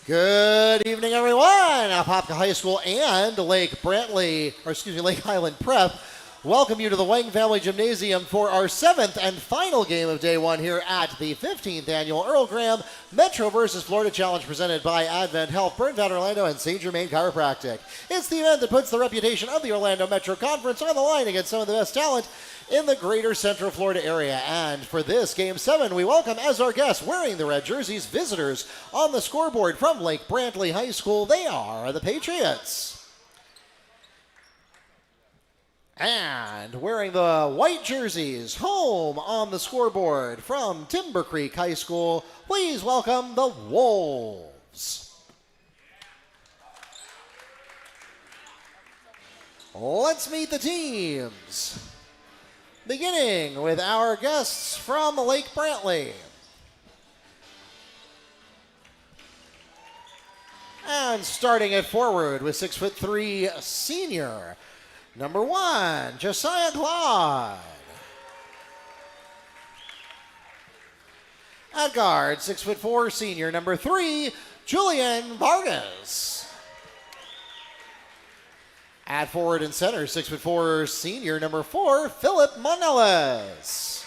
Good evening, everyone. Apopka High School and Lake Highland Prep welcome you to the Wang Family Gymnasium for our 7th and final game of day 1 here at the 15th annual Earl Graham Metro vs. Florida Challenge presented by Advent Health, Burntown Orlando, and St. Germain Chiropractic. It's the event that puts the reputation of the Orlando Metro Conference on the line against some of the best talent in the greater Central Florida area. And for this Game 7, we welcome as our guests wearing the red jerseys, visitors on the scoreboard from Lake Brantley High School. They are the Patriots. And wearing the white jerseys, home on the scoreboard from Timber Creek High School, please welcome the Wolves. Let's meet the teams. Beginning with our guests from Lake Brantley. And starting at forward with 6'3" senior, number 1, Josiah Glaude. At guard, 6'4" senior, number 3, Julian Vargas. At forward and center, 6'4" senior, number 4, Phillip Mondelus.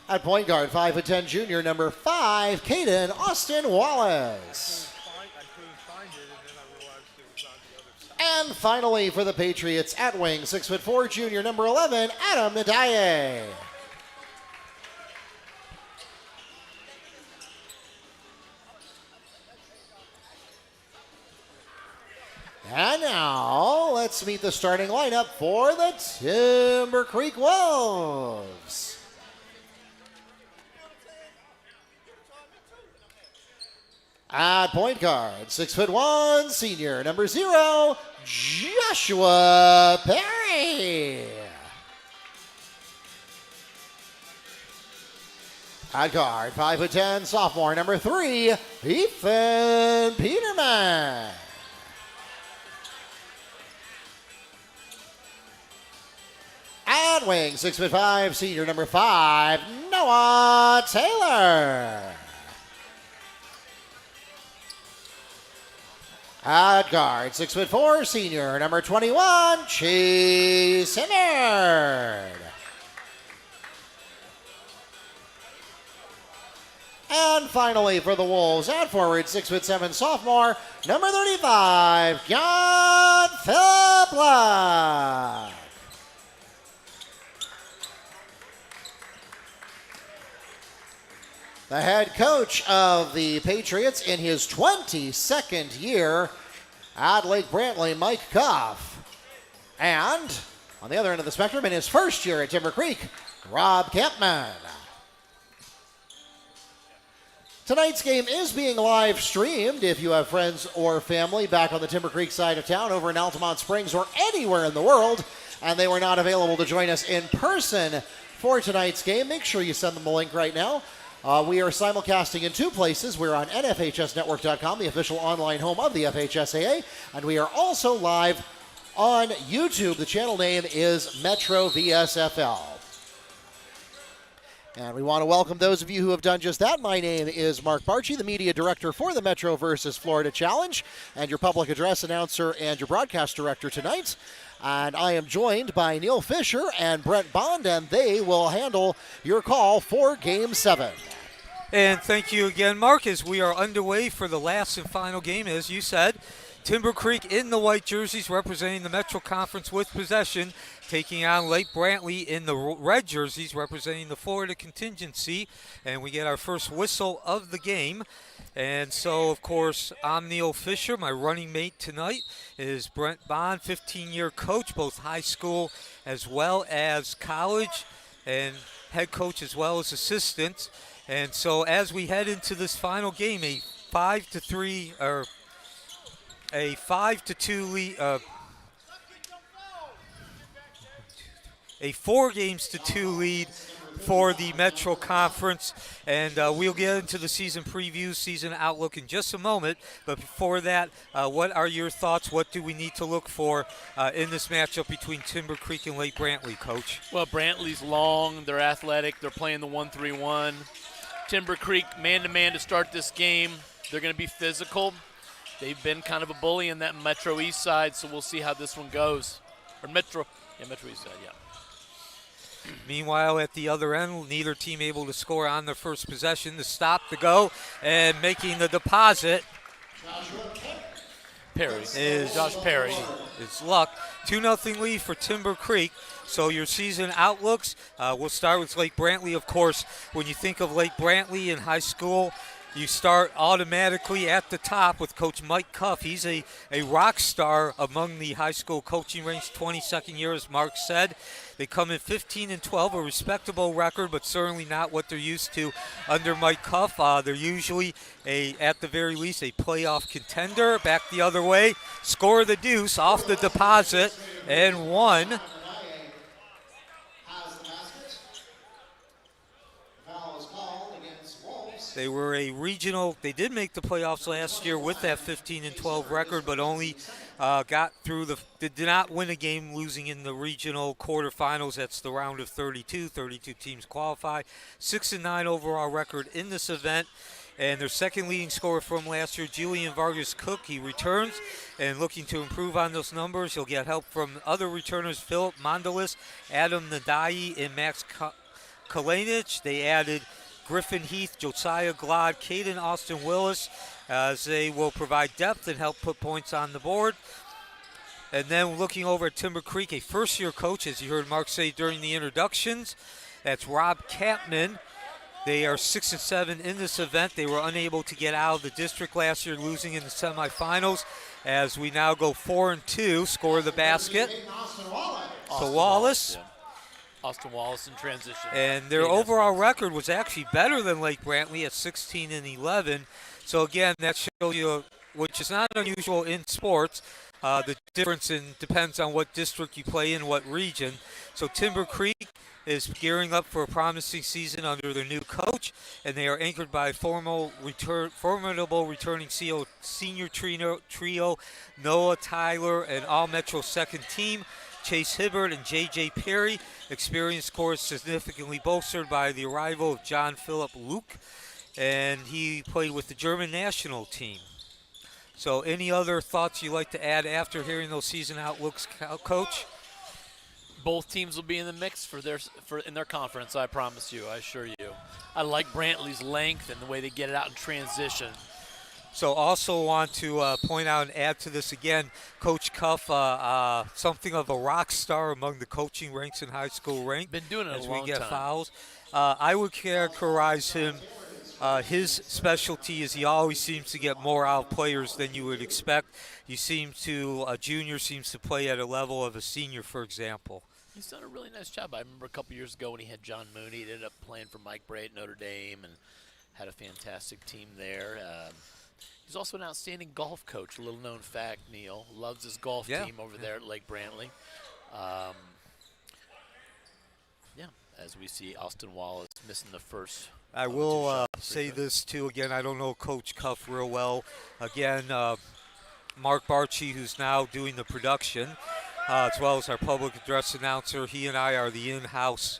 At point guard, 5'10" junior, number 5, Kaden Austin-Wallace. And finally for the Patriots, at wing, 6'4" junior, number 11, Ndaiye. And now, let's meet the starting lineup for the Timber Creek Wolves. At point guard, 6'1" senior, number 0, Joshua Perry. At guard, 5'10" sophomore, number 3, Ethan Peterman. At wing, 6'5", senior, number 5, Noah Taylor. At guard, 6'4", senior, number 21, Chase Hibbard. And finally for the Wolves, at forward, 6'7", sophomore, number 35, Jan Philipp Lück. The head coach of the Patriots in his 22nd year at Lake Brantley, Mike Cuff. And on the other end of the spectrum, in his first year at Timber Creek, Rob Campman. Tonight's game is being live streamed if you have friends or family back on the Timber Creek side of town, over in Altamont Springs or anywhere in the world, and they were not available to join us in person for tonight's game. Make sure you send them a link right now. We are simulcasting in 2 places. We're on nfhsnetwork.com, the official online home of the FHSAA, and we are also live on YouTube. The channel name is Metro VSFL. And we want to welcome those of you who have done just that. My name is Mark Barchi, the media director for the Metro vs. Florida Challenge, and your public address announcer and your broadcast director tonight. And I am joined by Neil Fisher and Brent Bond, and they will handle your call for Game 7. And thank you again, Mark, as we are underway for the last and final game, as you said. Timber Creek in the white jerseys representing the Metro Conference with possession, taking on Lake Brantley in the red jerseys representing the Florida contingency. And we get our first whistle of the game. And so, of course, I'm Neil Fisher. My running mate tonight is Brent Bond, 15-year coach, both high school as well as college, and head coach as well as assistant. And so as we head into this final game, a 5-2 lead, a 4-2 lead for the Metro Conference, and we'll get into the season preview, season outlook in just a moment. But before that, what are your thoughts? What do we need to look for in this matchup between Timber Creek and Lake Brantley, Coach? Well, Brantley's long, they're athletic, they're playing the 1-3-1. Timber Creek man-to-man to start this game. They're going to be physical. They've been kind of a bully in that Metro East side, so we'll see how this one goes. Or Metro East side, yeah. Meanwhile, at the other end, neither team able to score on their first possession. To stop the go and making the deposit Josh Perry. Is Luck. 2-0 lead for Timber Creek. So your season outlooks, we'll start with Lake Brantley, of course. When you think of Lake Brantley in high school, you start automatically at the top with Coach Mike Cuff. He's a rock star among the high school coaching ranks, 22nd year, as Mark said. They come in 15-12, a respectable record, but certainly not what they're used to under Mike Cuff. They're usually, at the very least, a playoff contender. Back the other way, score the deuce off the deposit, and one. They were a regional. They did make the playoffs last year with that 15-12 record, but only got through did not win a game, losing in the regional quarterfinals. That's the round of 32. 32 teams qualify. 6-9 overall record in this event. And their second leading scorer from last year, Julian Vargas-Cook, he returns and looking to improve on those numbers. He'll get help from other returners, Phillip Mondelus, Adam Ndaiye, and Max Kalinich. They added Griffin Heath, Josiah Glaude, Kaden Austin-Wallace, as they will provide depth and help put points on the board. And then looking over at Timber Creek, a first-year coach, as you heard Mark say during the introductions, that's Rob Campman. They are 6-7 in this event. They were unable to get out of the district last year, losing in the semifinals. As we now go 4-2, score the basket. So Wallace. Yeah. Austin-Wallace in transition. And their overall record was actually better than Lake Brantley at 16-11. So again, that shows you, which is not unusual in sports, the difference depends on what district you play in, what region. So Timber Creek is gearing up for a promising season under their new coach, and they are anchored by formidable returning senior trio, Noah Tyler, and all-Metro second team, Chase Hibbard and J.J. Perry. Experienced course significantly bolstered by the arrival of Jan Philipp Lück, and he played with the German national team. So any other thoughts you'd like to add after hearing those season outlooks, Coach? Both teams will be in the mix in their conference, I promise you, I assure you. I like Brantley's length and the way they get it out in transition. So also want to point out and add to this again, Coach Cuff, something of a rock star among the coaching ranks in high school rank. Been doing it as a long we get time. Fouls. I would characterize him, his specialty is he always seems to get more out of players than you would expect. A junior seems to play at a level of a senior, for example. He's done a really nice job. I remember a couple years ago when he had John Mooney. He ended up playing for Mike Bray at Notre Dame and had a fantastic team there. He's also an outstanding golf coach. A little known fact, Neil. Loves his golf team over there at Lake Brantley. As we see Austin Wallace missing the first. I will say this, too. Again, I don't know Coach Cuff real well. Again, Mark Barchi, who's now doing the production, as well as our public address announcer. He and I are the in-house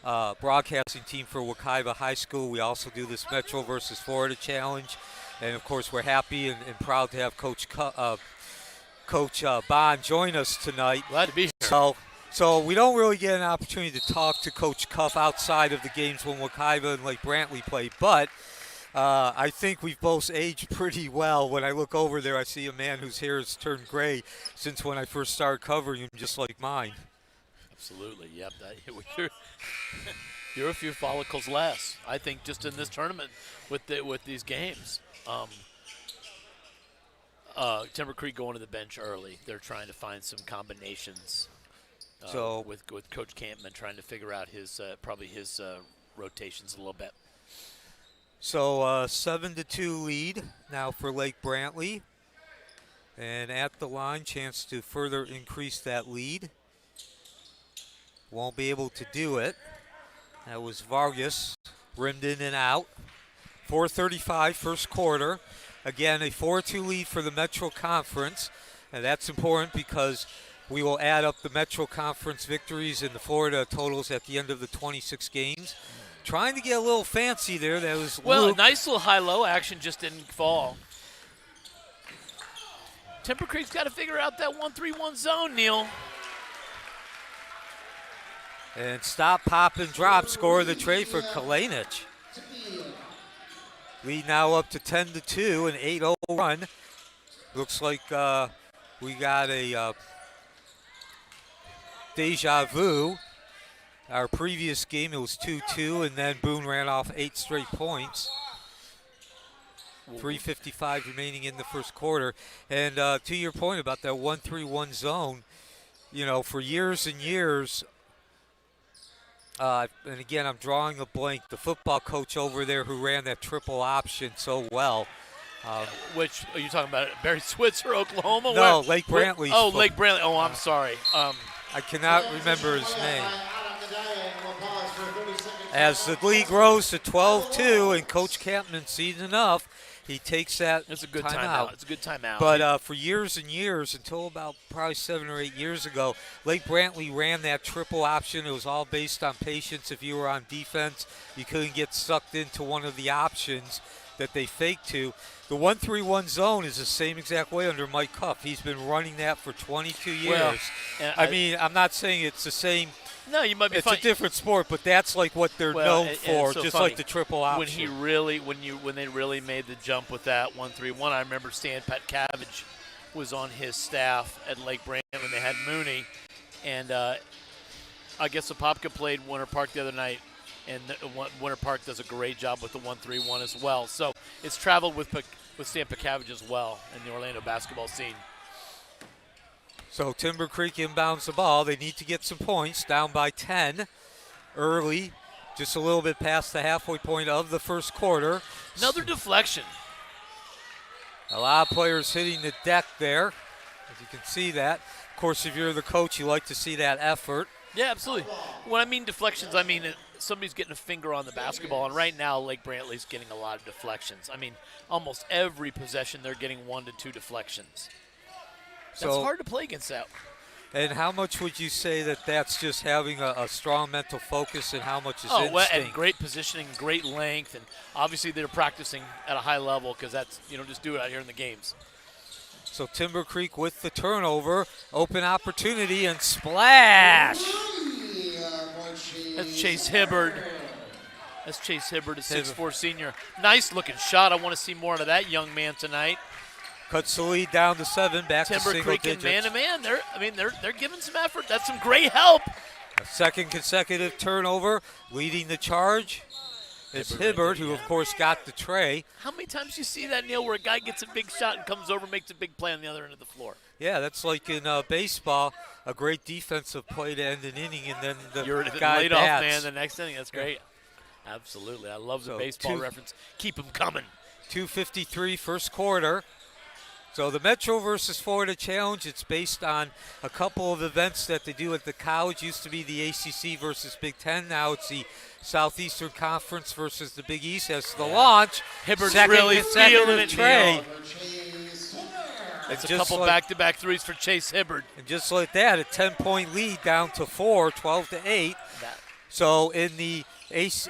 broadcasting team for Wekiva High School. We also do this Metro versus Florida Challenge. And, of course, we're happy and proud to have Coach Bond join us tonight. Glad to be here. So we don't really get an opportunity to talk to Coach Cuff outside of the games when Wekiva and Lake Brantley play. But I think we've both aged pretty well. When I look over there, I see a man whose hair has turned gray since when I first started covering him, just like mine. Absolutely, yep. You're a few follicles less, I think, just in this tournament with these games. Timber Creek going to the bench early. They're trying to find some combinations with Coach Campman, trying to figure out his rotations a little bit. So 7-2 lead now for Lake Brantley. And at the line, chance to further increase that lead. Won't be able to do it. That was Vargas, rimmed in and out. 4:35 first quarter. Again, a 4-2 lead for the Metro Conference. And that's important because we will add up the Metro Conference victories and the Florida totals at the end of the 26 games. trying to get a little fancy there. That was Well, Lück. a nice little high-low action, just didn't fall. Timber Creek's got to figure out that 1-3-1 zone, Neil. And stop, pop, and drop score the tray for Kalinich. Lead now up to 10-2, an 8-0 run. Looks like we got a deja vu. Our previous game, it was 2-2, and then Boone ran off 8 straight points. 3:55 remaining in the first quarter. And to your point about that 1-3-1 zone, for years and years, and again, I'm drawing a blank, the football coach over there who ran that triple option so well. Which, are you talking about Barry Switzer, Oklahoma? No, Lake Brantley. Oh, Lake Brantley. Oh, I'm sorry. I cannot remember his name. As the league grows to 12-2 and Coach Campman sees enough, he takes that It's a good timeout. It's a good timeout. But for years and years, until about probably 7 or 8 years ago, Lake Brantley ran that triple option. It was all based on patience. If you were on defense, you couldn't get sucked into one of the options that they faked to. The 1-3-1 zone is the same exact way under Mike Huff. He's been running that for 22 years. Well, I mean, I'm not saying it's the same. No, you might be It's fine. a different sport, but that's like what they're known for, so just funny. like the triple option. When they really made the jump with that 1-3-1, I remember Stan Petkavage was on his staff at Lake Brantley when they had Mooney, and I guess Apopka played Winter Park the other night, and Winter Park does a great job with the 1-3-1 as well. So it's traveled with Stan Petkavage as well in the Orlando basketball scene. So Timber Creek inbounds the ball. They need to get some points, down by 10 early, just a little bit past the halfway point of the first quarter. Another deflection. A lot of players hitting the deck there, as you can see that. Of course, if you're the coach, you like to see that effort. Yeah, absolutely. When I mean deflections, I mean somebody's getting a finger on the basketball, and right now Lake Brantley's getting a lot of deflections. I mean, almost every possession they're getting 1 to 2 deflections. That's hard to play against that. And how much would you say that that's just having a strong mental focus, and how much is instinct? Well, and great positioning, great length, and obviously they're practicing at a high level because that's, you don't just do it out here in the games. So Timber Creek with the turnover, open opportunity, and splash! That's Chase Hibbard. a 6'4" senior. Nice looking shot. I want to see more of that young man tonight. Cuts the lead down to 7, back Timber to single Creek and digits. man-to-man. They're giving some effort. That's some great help. A second consecutive turnover, leading the charge. It's Hibbard, who of course got the tray. How many times do you see that, Neil, where a guy gets a big shot and comes over and makes a big play on the other end of the floor? Yeah, that's like in baseball, a great defensive play to end an inning, and then the You're guy laid bats. off man the next inning. That's great. Absolutely. I love the So baseball reference. Keep them coming. 2:53 first quarter. So the Metro versus Florida Challenge, it's based on a couple of events that they do at the college. Used to be the ACC versus Big Ten. Now it's the Southeastern Conference versus the Big East. As the launch, Hibbard's second really consecutive feeling it, tray. Neil. It's a just couple like- back-to-back threes for Chase Hibbard. And just like that, a 10-point lead down to 4, 12-8. So in the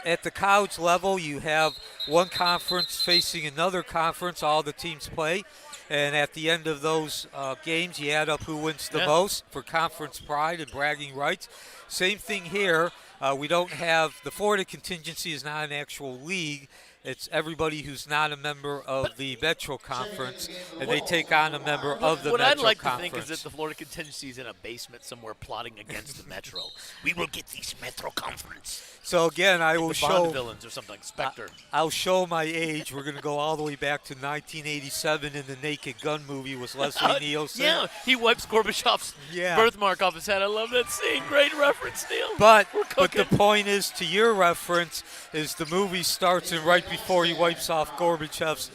at the college level, you have one conference facing another conference. All the teams play. And at the end of those games, you add up who wins the most for conference pride and bragging rights. Same thing here. We don't have – the Florida contingency is not an actual league. It's everybody who's not a member of the Metro Conference, and they take on a member of the Metro Conference. What I'd like to think is that the Florida contingency is in a basement somewhere plotting against the Metro. We will get these Metro Conference. So again, I will the show Bond villains or something like Spectre. I'll show my age. We're going to go all the way back to 1987 in the Naked Gun movie with Leslie Nielsen. Yeah, he wipes Gorbachev's birthmark off his head. I love that scene. Great reference, Neil. But the point is, to your reference, is the movie starts and right before he wipes off Gorbachev's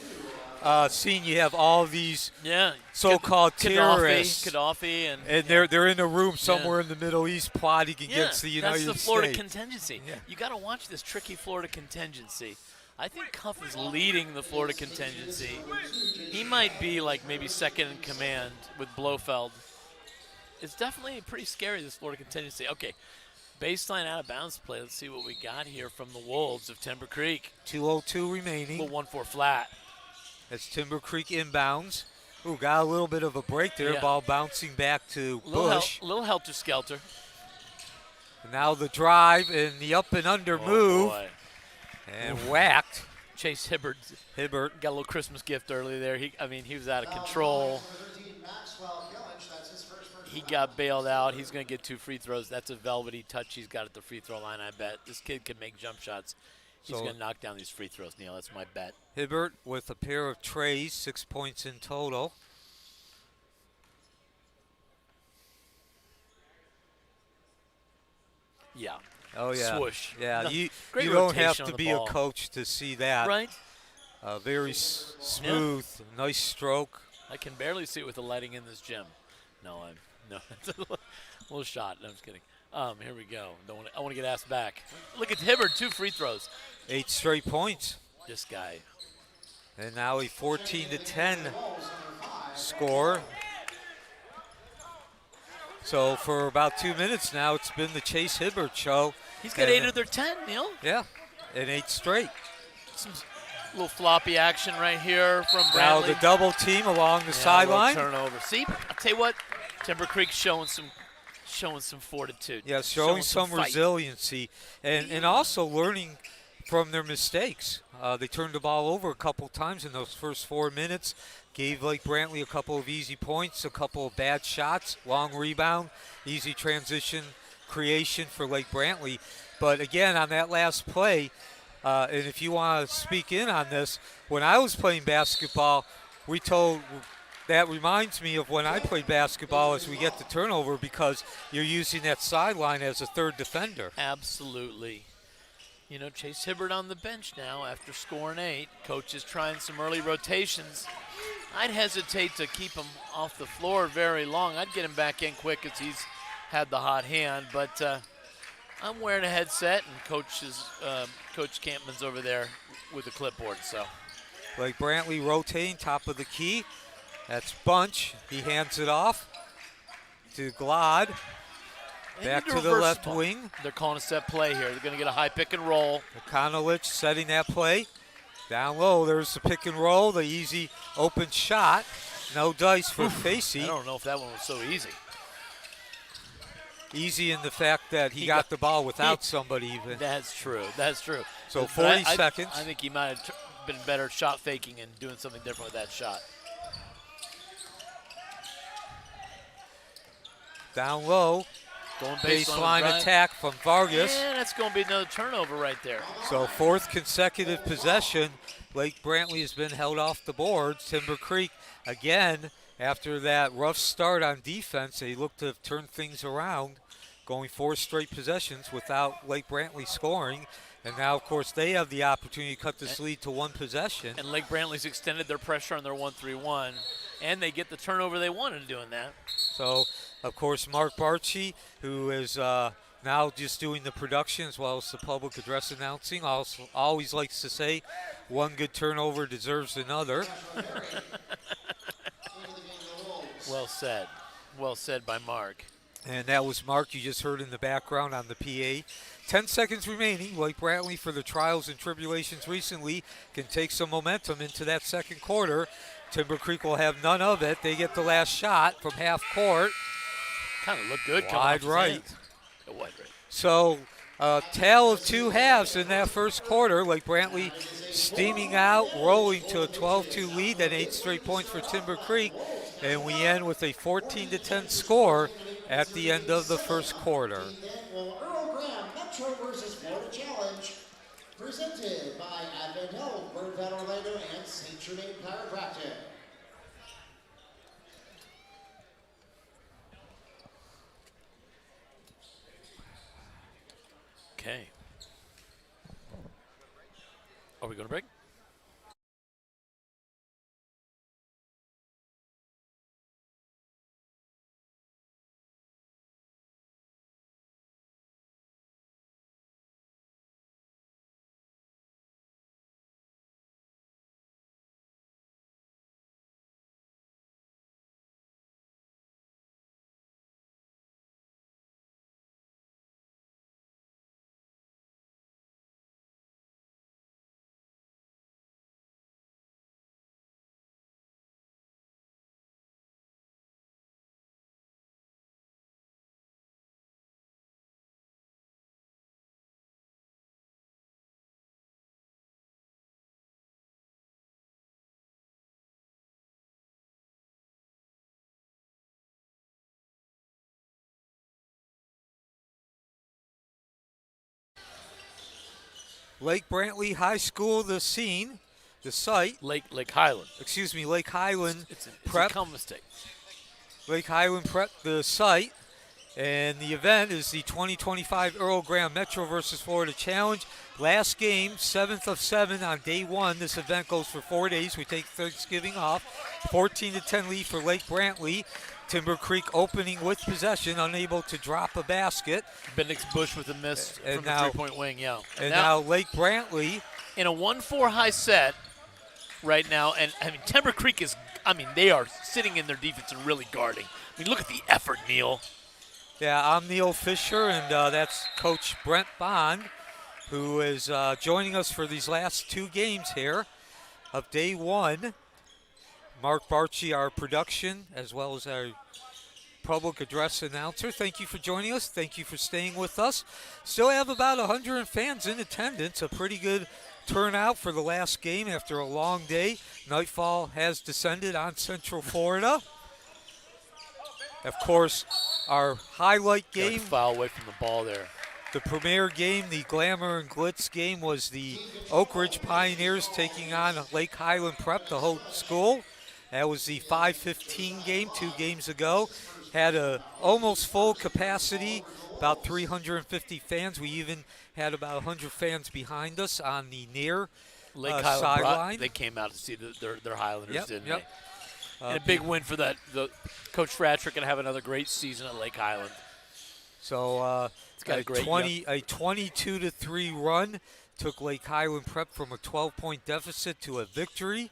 scene, you have all these so-called terrorists. Gaddafi, and they're in a room somewhere in the Middle East plotting against the United States. That's the Florida contingency. Yeah. You got to watch this tricky Florida contingency. I think Cuff is leading the Florida contingency. He might be like maybe second in command with Blofeld. It's definitely pretty scary, this Florida contingency. Okay, baseline out of bounds play. Let's see what we got here from the Wolves of Timber Creek. 2:02 remaining. Little 1-4 flat. That's Timber Creek inbounds. Ooh, got a little bit of a break there. Yeah. Ball bouncing back to Bush. Little helter-skelter. Now the drive and the up and under move. Boy. And whacked. Chase Hibbard Hibbard. got a little Christmas gift early there. He was out of control. He got bailed out. He's going to get 2 free throws. That's a velvety touch he's got at the free throw line, I bet. This kid can make jump shots. He's going to knock down these free throws, Neil. That's my bet. Hibbard with a pair of trays, 6 points in total. Yeah. Oh, yeah. Swoosh. Yeah, No, you great don't have rotation to on be the a ball. coach to see that. Right? Very smooth, nice stroke. I can barely see it with the lighting in this gym. No, it's a little shot. No, I'm just kidding. Here we go. I want to get asked back. Look at Hibbard, 2 free throws. 8 straight points. This guy. And now a 14-10 score. So for about 2 minutes now, it's been the Chase Hibbard show. He's got 8 of their 10, Neil. Yeah, and 8 straight. Some little floppy action right here from Brantley. Now the double team along the sideline. Turnover. See, I'll tell you what, Timber Creek showing some fortitude. Yeah, showing some fight. resiliency and also learning from their mistakes. They turned the ball over a couple times in those first 4 minutes. Gave Lake Brantley a couple of easy points, a couple of bad shots, long rebound, easy transition creation for Lake Brantley. But again, on that last play, and if you want to speak in on this, when I was playing basketball, that reminds me of when I played basketball as we get the turnover because you're using that sideline as a third defender. Absolutely. You know, Chase Hibbard on the bench now after scoring 8. Coach is trying some early rotations. I'd hesitate to keep him off the floor very long. I'd get him back in quick as he's had the hot hand. But I'm wearing a headset, and Coach Campman's over there with a clipboard. So, Lake Brantley rotating, top of the key. That's Bunch. He hands it off to Glaude. Back to the left wing. They're calling a set play here. They're going to get a high pick and roll. Kalinich setting that play. Down low, there's the pick and roll, the easy open shot. No dice for Facey. I don't know if that one was so easy. Easy in the fact that he got the ball without somebody even. That's true. That's true. So 40 seconds. I think he might have been better shot faking and doing something different with that shot. Down low. Going Baseline attack from Vargas. And that's going to be another turnover right there. So 4th consecutive possession. Lake Brantley has been held off the boards. Timber Creek, again, after that rough start on defense, they look to have turned things around, going 4 straight possessions without Lake Brantley scoring. And now, of course, they have the opportunity to cut this lead to 1 possession. And Lake Brantley's extended their pressure on their 1-3-1, and they get the turnover they wanted doing that. So, of course, Mark Barchi, who is now just doing the production as well as the public address announcing, also always likes to say, 1 good turnover deserves another. Well said. Well said by Mark. And that was Mark you just heard in the background on the PA. 10 seconds remaining. Lake Brantley, for the trials and tribulations recently, can take some momentum into that second quarter. Timber Creek will have none of it. They get the last shot from half court. Kind of looked good. Wide right. Wide right. So, tale of 2 halves in that first quarter. Lake Brantley steaming out, rolling to a 12-2 lead, then 8 straight points for Timber Creek. And we end with a 14-10 score at the end of the first quarter. Earl Graham Metro versus Florida Challenge, presented by Advent Health, Bird Vet Orlando, and St. Germain Chiropractic. Okay. Are we going to break? Lake Brantley High School, the scene, the site. Lake Highland. Excuse me, Lake Highland It's Prep. a common mistake. Lake Highland Prep, the site. And the event is the 2025 Earl Graham Metro versus Florida Challenge. Last game, 7th of 7 on day 1. This event goes for 4 days. We take Thanksgiving off. 14-10 lead for Lake Brantley. Timber Creek opening with possession, unable to drop a basket. Bendix Bush with a miss And from now- the three-point wing, yeah. And now Lake Brantley, in a 1-4 high set right now, and I mean Timber Creek is, they are sitting in their defense and really guarding. I mean, look at the effort, Neil. yeah, I'm Neil Fisher, and that's Coach Brent Bond, who is joining us for these last 2 games here of day 1. Mark Barchi, our production, as well as our public address announcer. Thank you for joining us. Thank you for staying with us. Still have about 100 fans in attendance. A pretty good turnout for the last game after a long day. Nightfall has descended on Central Florida. Of course, our highlight Got a game, foul away from the ball there. the premier game, the Glamour and Glitz game, was the Oak Ridge Pioneers taking on Lake Highland Prep, the host school. That was the 5:15 game 2 games ago. Had a almost full capacity, about 350 fans. We even had about 100 fans behind us on the near Lake Highland sideline. they came out to see their Highlanders, Yep, didn't yep. they? And a big win for that. Coach Fratrick going to have another great season at Lake Highland. So It's got a great 22-3 run took Lake Highland Prep from a 12-point deficit to a victory.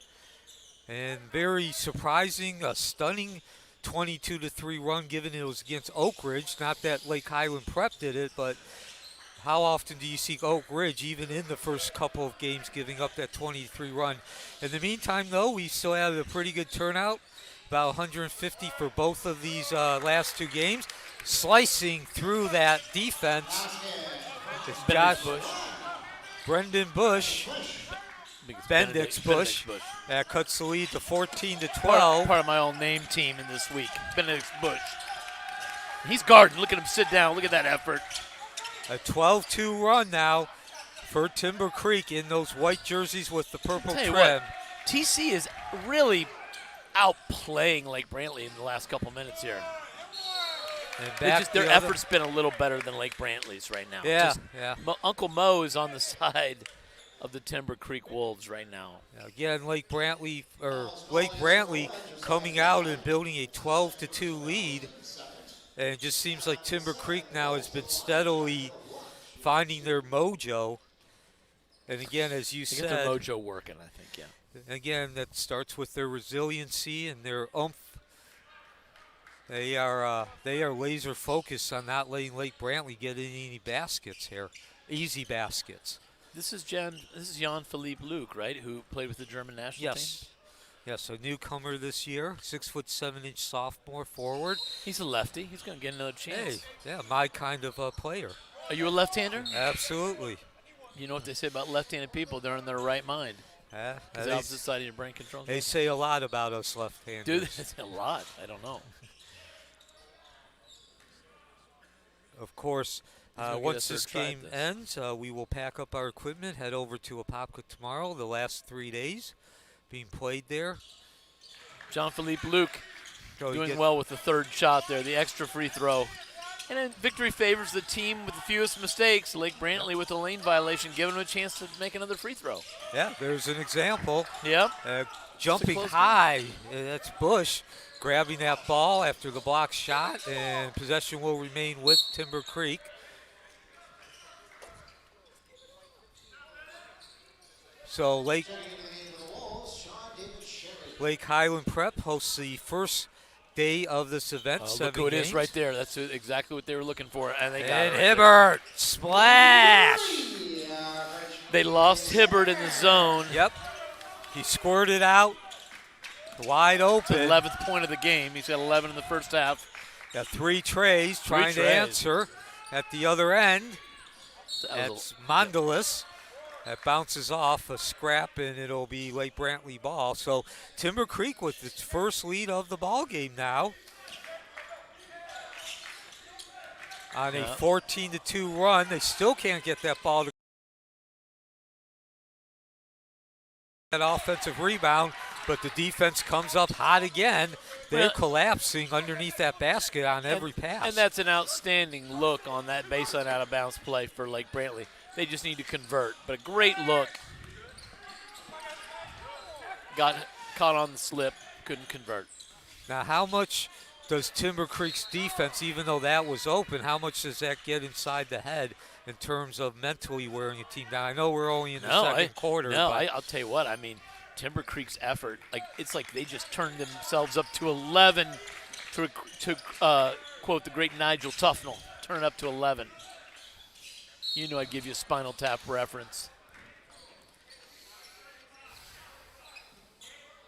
And very surprising, a stunning 22-3 run given it was against Oak Ridge. Not that Lake Highland Prep did it, but how often do you see Oak Ridge, even in the first couple of games, giving up that 23 run? In the meantime, though, we still had a pretty good turnout, about 150 for both of these last 2 games. Slicing through that defense is Brendan Bush. Bendix Bush. That cuts the lead to 14-12. Part of my old name team in this week. Bendix Bush. He's guarding. Look at him sit down. Look at that effort. A 12-2 run now for Timber Creek in those white jerseys with the purple Tell you trim. what, TC is really outplaying Lake Brantley in the last couple minutes here. And Their the effort's been a little better than Lake Brantley's right now. Yeah, yeah. Uncle Mo is on the side of the Timber Creek Wolves right now. Again, Lake Brantley coming out and building a 12-2 lead. And it just seems like Timber Creek now has been steadily finding their mojo. And again, as you said, Get their mojo working, I think, yeah. Again, that starts with their resiliency and their oomph. They are laser focused on not letting Lake Brantley get any baskets here, easy baskets. This is Jan Philipp Lück, right, who played with the German national team? Yes, a newcomer this year, 6'7" sophomore forward. He's a lefty. He's going to get another chance. Hey, yeah, my kind of player. Are you a left-hander? Absolutely. You know what they say about left-handed people? They're in their right mind. Because the opposite side of your brain controls. They say a lot about us left-handers. Do they say a lot? I don't know. Of course, once this game ends, we will pack up our equipment, head over to Apopka tomorrow. The last 3 days being played there. Jan Philipp Lück doing well with the third shot there, the extra free throw. And then victory favors the team with the fewest mistakes. Lake Brantley with a lane violation, giving him a chance to make another free throw. Yeah, there's an example. Yep. Jumping high, that's Bush grabbing that ball after the block shot, and possession will remain with Timber Creek. So Lake Highland Prep hosts the first day of this event. Look who it is right there. That's exactly what they were looking for, and they got it. And Hibbard, splash! They lost Hibbard in the zone. Yep. He squirted out, wide open. It's the 11th point of the game. He's got 11 in the first half. Got 3 trays trying to answer at the other end. That's Mondelus. That bounces off a scrap, and it'll be Lake Brantley ball. So Timber Creek with its first lead of the ball game now. On a 14-2 run. They still can't get that ball to that offensive rebound, but the defense comes up hot again. They're collapsing underneath that basket on every pass. And that's an outstanding look on that baseline out-of-bounds play for Lake Brantley. They just need to convert, but a great look. Got caught on the slip, couldn't convert. Now, how much does Timber Creek's defense, even though that was open, how much does that get inside the head in terms of mentally wearing a team down? I know we're only in the second quarter. I'll tell you what, I mean, Timber Creek's effort, it's like they just turned themselves up to 11 to quote the great Nigel Tufnell, turn it up to 11. You know I'd give you a Spinal Tap reference.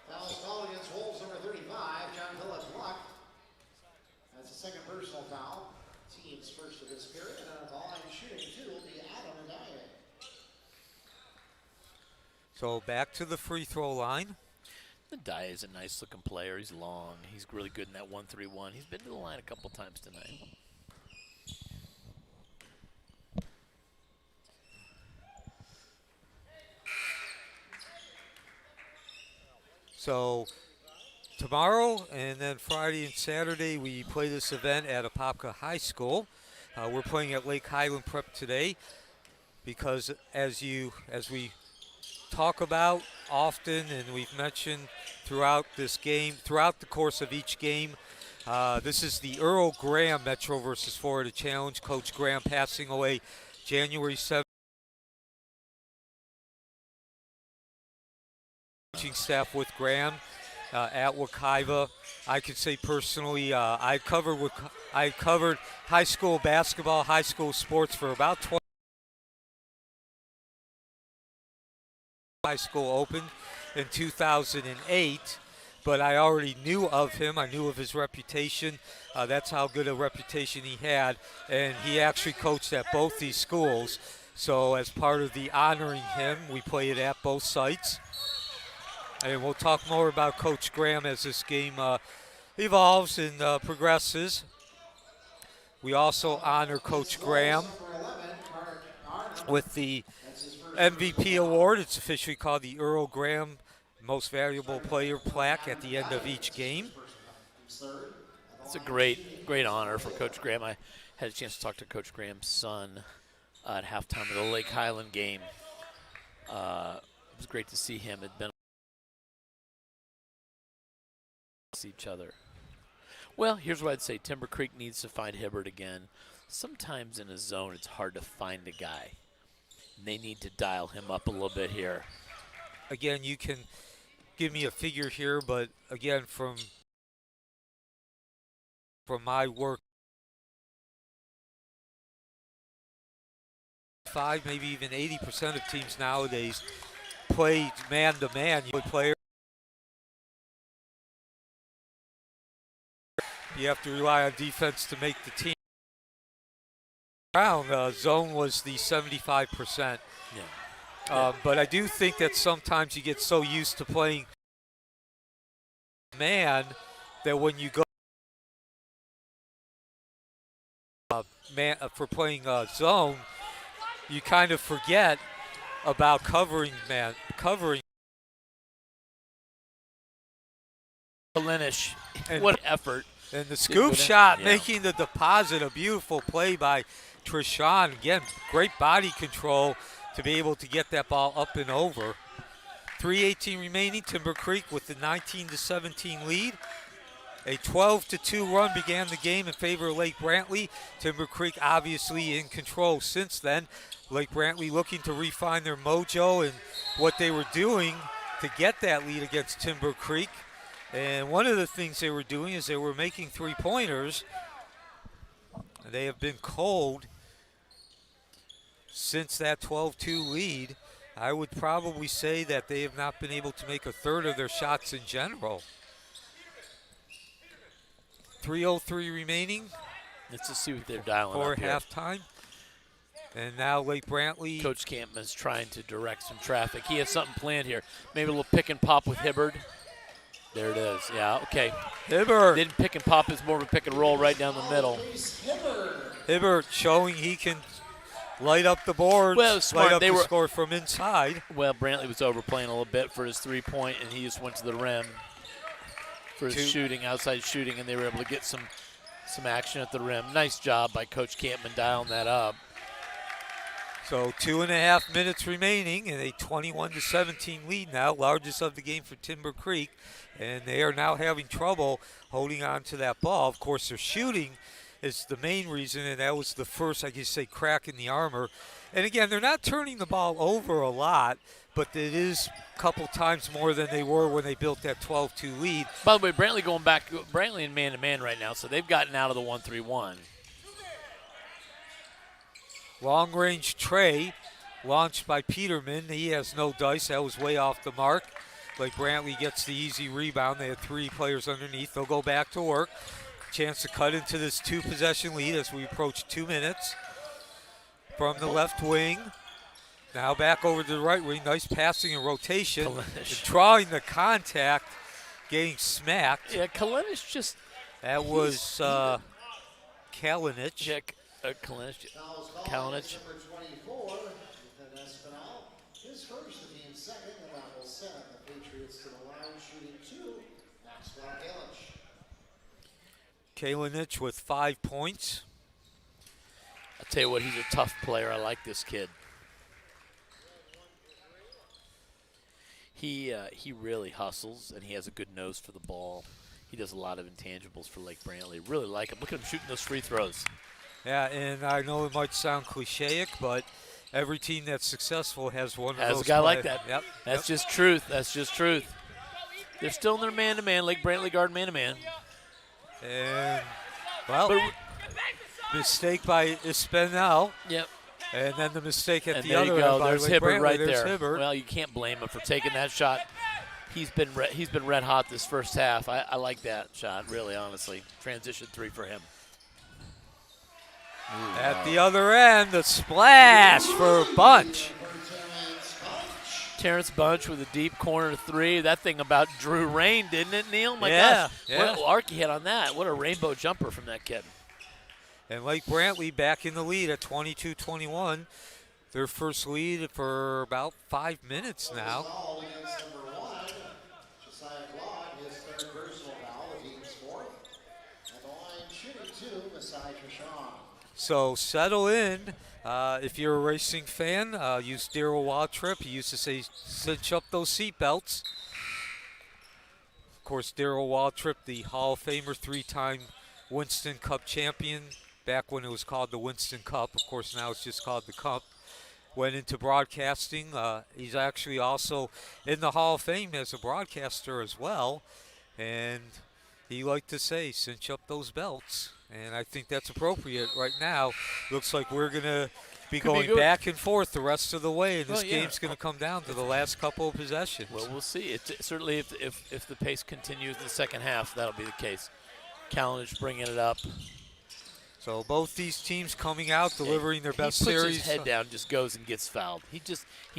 Foul called against Wolves number 35, Jan Philipp Lück. That's the second personal foul. Team's first of this period, and on the line shooting two will be Adam Ndaiye. So back to the free throw line. Ndaiye is a nice looking player. He's long. He's really good in that 1-3-1. He's been to the line a couple times tonight. So tomorrow and then Friday and Saturday we play this event at Apopka High School. We're playing at Lake Highland Prep today because as we talk about often and we've mentioned throughout this game, throughout the course of each game, this is the Earl Graham Metro versus Florida Challenge. Coach Graham passing away January 7th. Coaching staff with Graham at Wekiva. I could say personally, I covered high school basketball, high school sports for about 20. High school opened in 2008, but I already knew of him. I knew of his reputation. That's how good a reputation he had, and he actually coached at both these schools. So as part of the honoring him, we played at both sites. And we'll talk more about Coach Graham as this game evolves and progresses. We also honor Coach Graham with the MVP award. It's officially called the Earl Graham Most Valuable Player plaque at the end of each game. It's a great honor for Coach Graham. I had a chance to talk to Coach Graham's son at halftime of the Lake Highland game. It was great to see him. It'd been each other. Well, here's what I'd say. Timber Creek needs to find Hibbard again. Sometimes in a zone it's hard to find a guy. And they need to dial him up a little bit here. Again, you can give me a figure here, but again, from my work, 5, maybe even 80% of teams nowadays play man-to-man. You player. You have to rely on defense to make the team. Zone was the 75%. Yeah. But I do think that sometimes you get so used to playing man that when you go for playing zone, you kind of forget about covering man. Kalinich, what effort. And the scoop shot making the deposit, a beautiful play by Trishan. Again, great body control to be able to get that ball up and over. 3:18 remaining, Timber Creek with the 19-17 lead. A 12-2 run began the game in favor of Lake Brantley. Timber Creek obviously in control since then. Lake Brantley looking to refine their mojo and what they were doing to get that lead against Timber Creek. And one of the things they were doing is they were making three-pointers. They have been cold since that 12-2 lead. I would probably say that they have not been able to make a third of their shots in general. 3:03 remaining. Let's just see what they're dialing for up here. halftime. And now Lake Brantley. Coach Campman's trying to direct some traffic. He has something planned here. Maybe a little pick and pop with Hibbard. There it is. Yeah, okay. Hibbard. Didn't pick and pop. It's more of a pick and roll right down the middle. Hibbard showing he can light up the boards, Well, smart. light up They the were- score from inside. Well, Brantley was overplaying a little bit for his three-point, and he just went to the rim for his shooting, outside shooting, and they were able to get some action at the rim. Nice job by Coach Campman dialing that up. So 2.5 minutes remaining and a 21-17 lead now, largest of the game for Timber Creek. And they are now having trouble holding on to that ball. Of course, their shooting is the main reason, and that was the first, I guess, say, crack in the armor. And again, they're not turning the ball over a lot, but it is a couple times more than they were when they built that 12-2 lead. By the way, Brantley in man-to-man right now, so they've gotten out of the 1-3-1. Long-range tray launched by Peterman. He has no dice. That was way off the mark. Like Brantley gets the easy rebound. They had 3 players underneath. They'll go back to work. Chance to cut into this 2-possession lead as we approach 2 minutes. From the left wing. Now back over to the right wing. Nice passing and rotation. Kalinich. Drawing the contact. Getting smacked. Yeah, Kalinich just... That was Kalinich. Check Kalinich. Kalinich. Number 24, Ethan Espinal. His first, the team's second, and that will send the Patriots to the line, shooting 2. Max Kalinich. Kalinich with 5 points. I'll tell you what, he's a tough player. I like this kid. He really hustles, and he has a good nose for the ball. He does a lot of intangibles for Lake Brantley. Really like him. Look at him shooting those free throws. Yeah, and I know it might sound cliche-ic, but every team that's successful has one of those. Has a guy like that. Yep. That's just truth. That's just truth. They're still in their man-to-man. Lake Brantley guard man-to-man. And, well, mistake by Espinal. Yep. And then the mistake at And the there other you go. end by There's Lake Hibbard Brantley. right There's there. Hibbard. Well, you can't blame him for taking that shot. He's been red hot this first half. I like that shot, really, honestly. Transition 3 for him. At the other end, the splash for Bunch. Terrence Bunch with a deep corner 3. That thing about Drew Rain, didn't it, Neil? My Yeah, gosh. yeah. What Arky hit on that. What a rainbow jumper from that kid. And Lake Brantley back in the lead at 22-21. Their first lead for about 5 minutes now. Foul against number 1, Josiah Glaude, his third personal foul, the team's 4th. At the line, shooting 2, Masai Trishon. So settle in. If you're a racing fan, use Darryl Waltrip. He used to say, cinch up those seatbelts. Of course, Darryl Waltrip, the Hall of Famer, 3-time Winston Cup champion, back when it was called the Winston Cup. Of course, now it's just called the Cup. Went into broadcasting. He's actually also in the Hall of Fame as a broadcaster as well. And he liked to say, cinch up those belts. And I think that's appropriate right now. Looks like we're going to be going back and forth the rest of the way, and this game's going to come down to the last couple of possessions. Well, we'll see. Certainly, if the pace continues in the second half, that'll be the case. Kalinich bringing it up. So both these teams coming out, delivering their best series. He puts his head down, just goes and gets fouled. He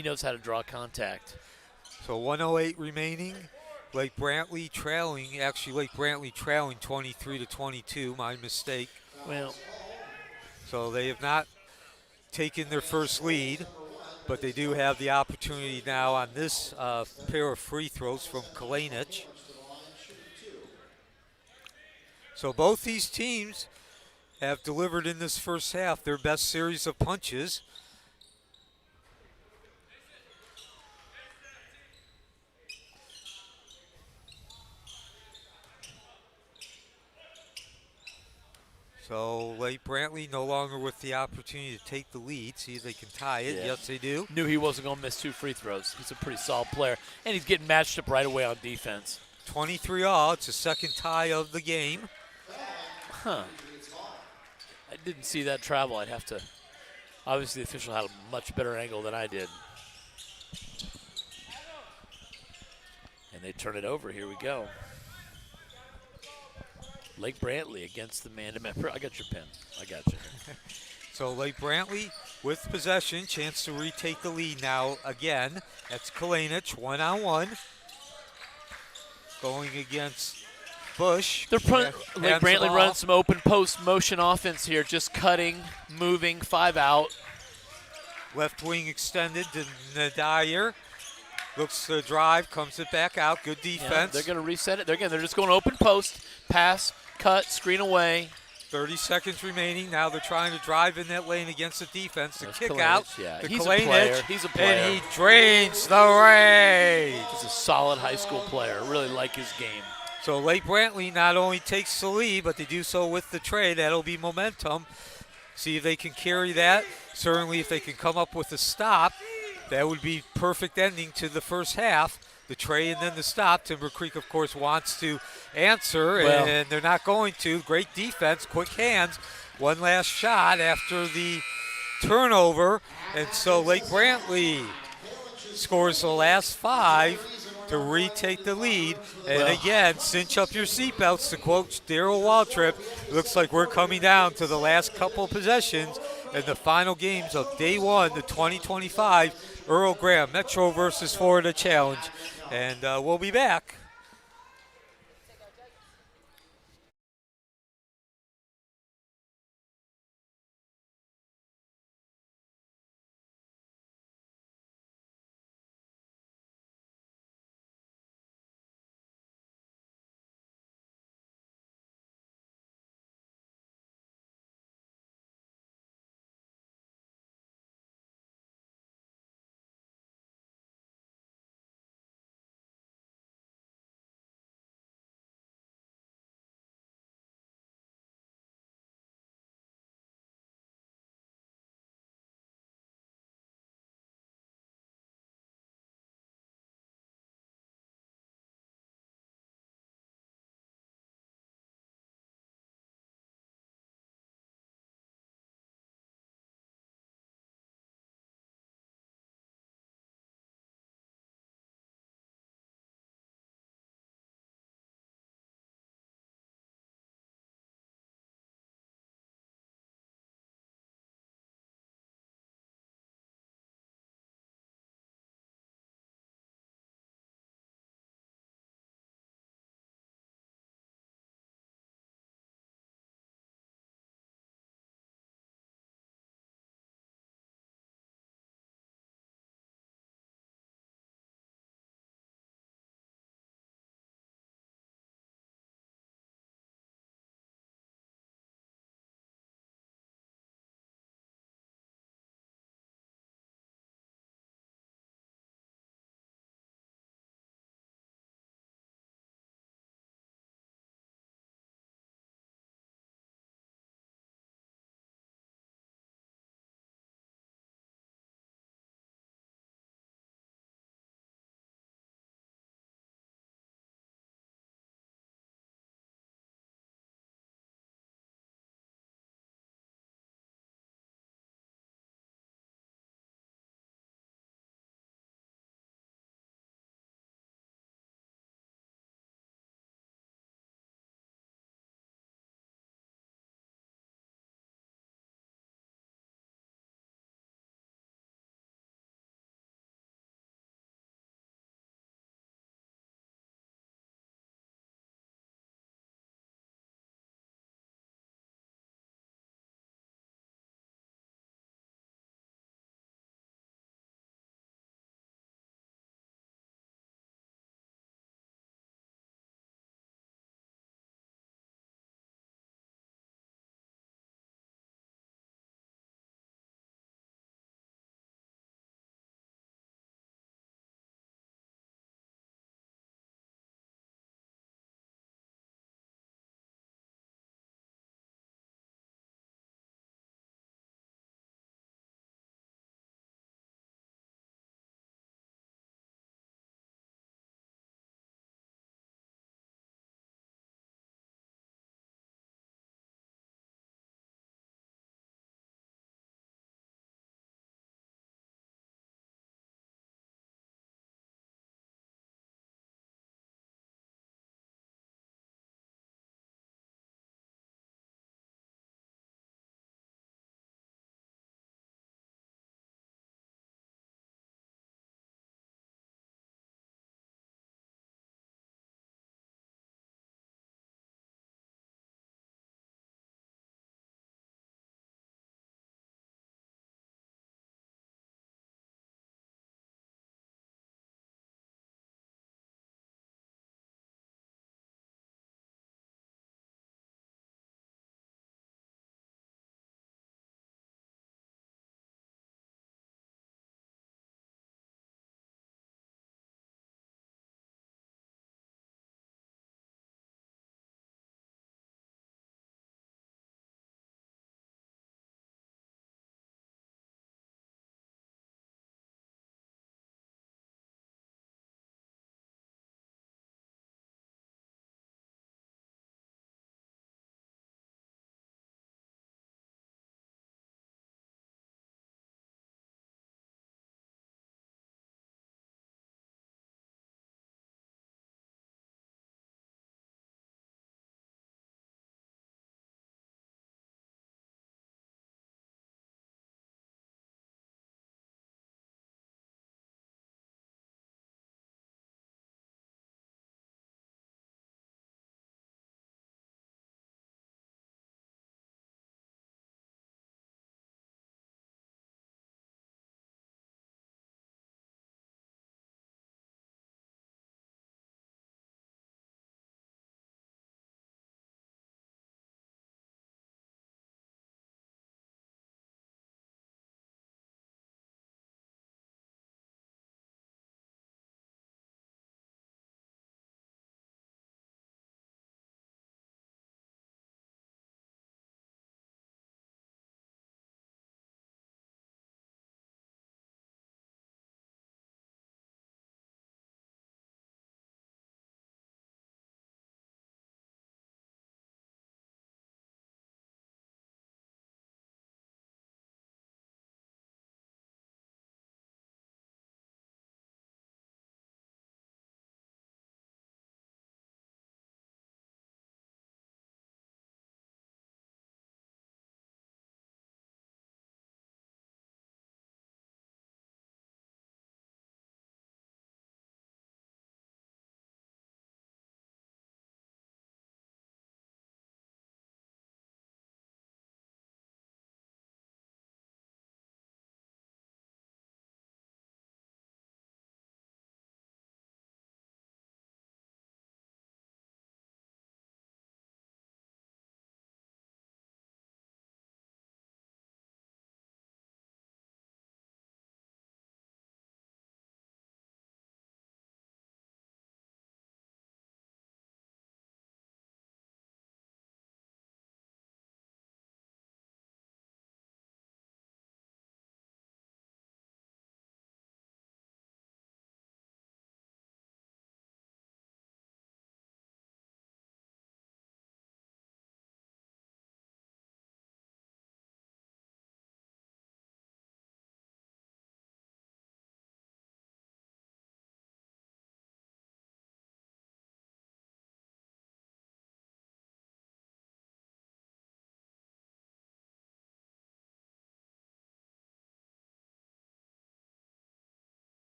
knows how to draw contact. So 1:08 remaining. Lake Brantley trailing 23-22. My mistake. Well, so they have not taken their first lead, but they do have the opportunity now on this pair of free throws from Kalinich. So both these teams have delivered in this first half their best series of punches. So Lake Brantley no longer with the opportunity to take the lead, see if they can tie it. Yeah. Yes, they do. Knew he wasn't going to miss 2 free throws. He's a pretty solid player, and he's getting matched up right away on defense. 23-all. It's the second tie of the game. Huh. I didn't see that travel. I'd have to. Obviously, the official had a much better angle than I did. And they turn it over. Here we go. Lake Brantley against the man-to-man. I got your pen. I got you. So Lake Brantley with possession, chance to retake the lead now again. That's Kalinich, 1-on-1. Going against Bush. Lake Brantley running some open post motion offense here, just cutting, moving, 5 out. Left wing extended to Ndaiye. Looks to drive, comes it back out. Good Yeah, defense. they're going to reset it. They're just going open post, pass, cut, screen away. 30 seconds remaining. Now they're trying to drive in that lane against the defense. The There's kick Kalinich, out. yeah. The He's a Kalinich, player. He's a player. and he drains the rage. He's a solid high school player. I really like his game. So Lake Brantley not only takes the lead, but they do so with the tray. That'll be momentum. See if they can carry that. Certainly if they can come up with a stop, that would be perfect ending to the first half. The tray and then the stop. Timber Creek, of course, wants to answer, and they're not going to. Great defense, quick hands. One last shot after the turnover. And so Lake Brantley scores the last 5 to retake the lead. And again, cinch up your seatbelts, to quote Darryl Waltrip. Looks like we're coming down to the last couple possessions in the final games of day 1, the 2025 Earl Graham Metro versus Florida Challenge. And we'll be back.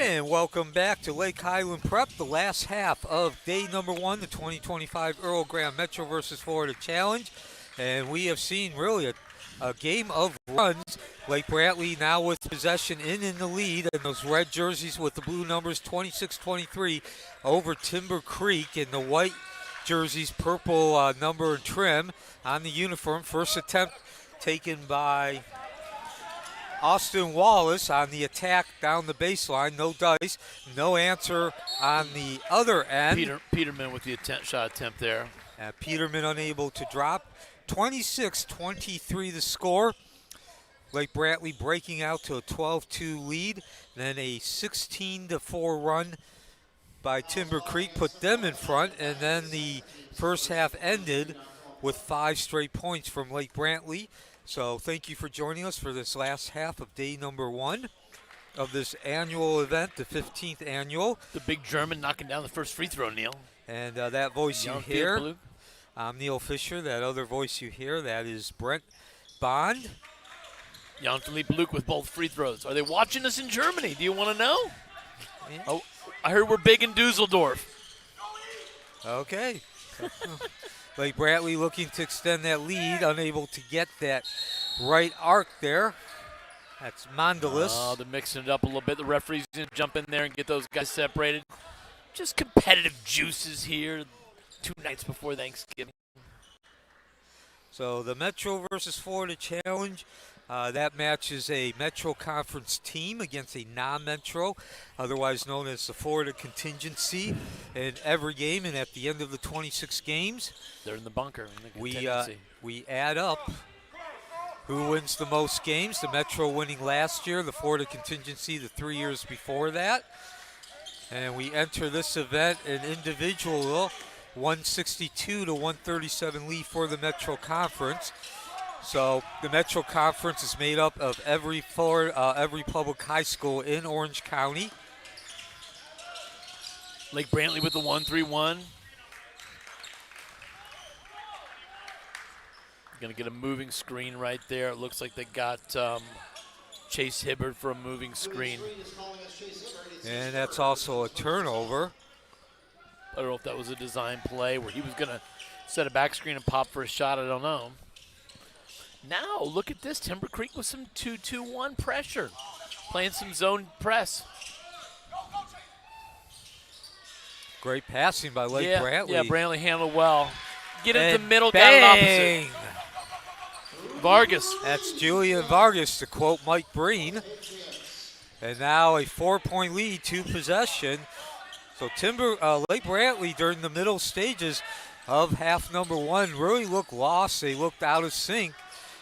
And welcome back to Lake Highland Prep, the last half of day number 1, the 2025 Earl Graham Metro versus Florida Challenge. And we have seen really a game of runs. Lake Brantley now with possession in the lead, and those red jerseys with the blue numbers 26-23 over Timber Creek, and the white jerseys, purple number and trim on the uniform. First attempt taken by Austin-Wallace on the attack down the baseline. No dice, no answer on the other end. Peterman with the shot attempt there. Peterman unable to drop. 26-23 the score. Lake Brantley breaking out to a 12-2 lead. Then a 16-4 run by Timber Creek put them in front. And then the first half ended with 5 straight points from Lake Brantley. So thank you for joining us for this last half of day number 1 of this annual event, the 15th annual. The big German knocking down the first free throw, Neil. And that voice Jan you hear, Philipp Lück. I'm Neil Fisher. That other voice you hear, that is Brent Bond. Jan Philipp Lück with both free throws. Are they watching us in Germany? Do you want to know? Yeah. Oh, I heard we're big in Dusseldorf. Okay. Lake Brantley looking to extend that lead, unable to get that right arc there. That's Mondelus. Oh, they're mixing it up a little bit. The referee's going to jump in there and get those guys separated. Just competitive juices here 2 nights before Thanksgiving. So the Metro versus Florida Challenge, that match is a Metro Conference team against a non-Metro, otherwise known as the Florida Contingency. In every game, and at the end of the 26 games, they're in the bunker. In the contingency. We add up who wins the most games. The Metro winning last year, the Florida Contingency the 3 years before that. And we enter this event an individual 162-137 lead for the Metro Conference. So the Metro Conference is made up of every public high school in Orange County. Lake Brantley with the 1-3-1. Going to get a moving screen right there. It looks like they got Chase Hibbard for a moving screen. And that's also a turnover. I don't know if that was a design play where he was going to set a back screen and pop for a shot. I don't know. Now, look at this. Timber Creek with some 2-2-1 pressure. Playing some zone press. Great passing by Lake Brantley. Yeah, Brantley handled well. Get it in the middle, bang! got it opposite. Vargas. That's Julian Vargas, to quote Mike Breen. And now a 4-point lead, 2 possession. So Lake Brantley during the middle stages of half number 1 really looked lost. They looked out of sync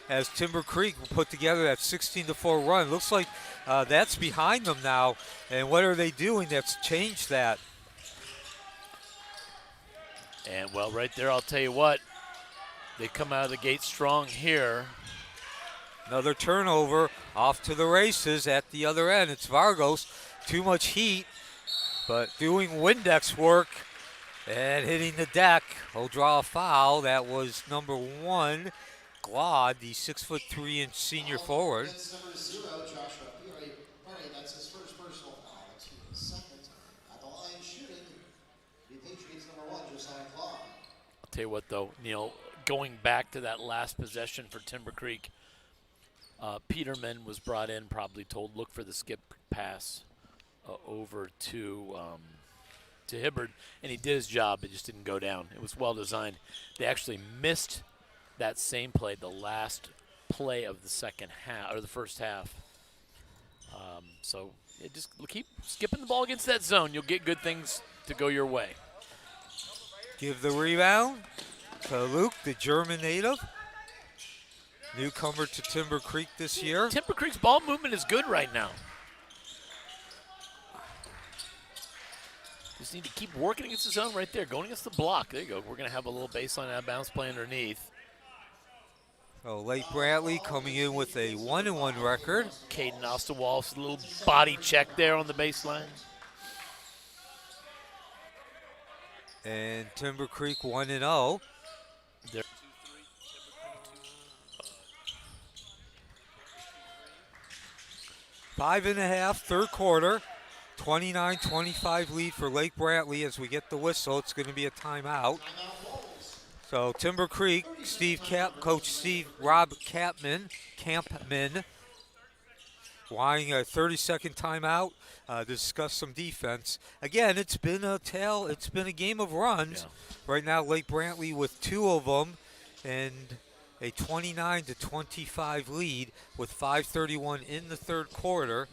as Timber Creek put together that 16-4 run. Looks like that's behind them now. And what are they doing that's changed that? And, well, right there, I'll tell you what. They come out of the gate strong here. Another turnover off to the races at the other end. It's Vargas. Too much heat, but doing Windex work and hitting the deck. He'll draw a foul. That was number 1, Glaude, the 6'3" senior forward. That's number 0, Joshua Peary. That's his first personal foul. That's his second at the line shooting. The Patriots number 1, Josiah Glaude. I'll tell you what, though, Neil, going back to that last possession for Timber Creek, Peterman was brought in, probably told, look for the skip pass over to Hibbard, and he did his job. It just didn't go down. It was well designed. They actually missed that same play, the last play of the second half or the first half. So just keep skipping the ball against that zone. You'll get good things to go your way. Give the rebound to Luke, the German native. Newcomer to Timber Creek this year. Timber Creek's ball movement is good right now. Just need to keep working against the zone right there. Going against the block. There you go. We're going to have a little baseline out of bounds play underneath. So Lake Brantley coming in with a 1-1 record. Kaden Austin-Wallace, a little body check there on the baseline. And Timber Creek 1-0. There. 5.5, third quarter. 29-25 lead for Lake Brantley. As we get the whistle, it's going to be a timeout. So Timber Creek, Coach Steve Rob Campman, wanting a 30-second timeout to discuss some defense. Again, it's been a game of runs. Yeah. Right now, Lake Brantley with 2 of them and a 29-25 lead with 5:31 in the third quarter.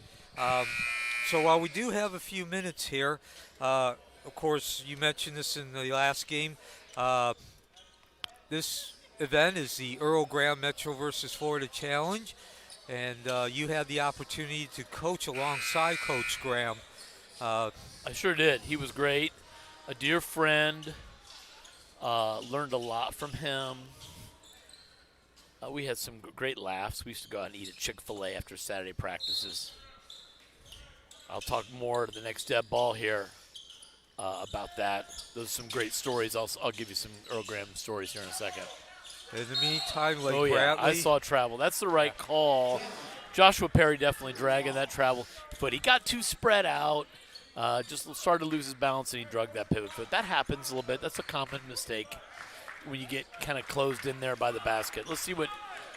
So while we do have a few minutes here, of course, you mentioned this in the last game. This event is the Earl Graham Metro versus Florida Challenge, and you had the opportunity to coach alongside Coach Graham. I sure did. He was great, a dear friend. Learned a lot from him. We had some great laughs. We used to go out and eat at Chick-fil-A after Saturday practices. I'll talk more to the next dead ball here about that. Those are some great stories. I'll give you some Earl Graham stories here in a second. In the meantime, Lake Brantley. I saw travel. That's the right call. Joshua Perry definitely dragging that travel foot. He got too spread out, just started to lose his balance, and he drug that pivot foot. That happens a little bit. That's a common mistake when you get kind of closed in there by the basket. Let's see what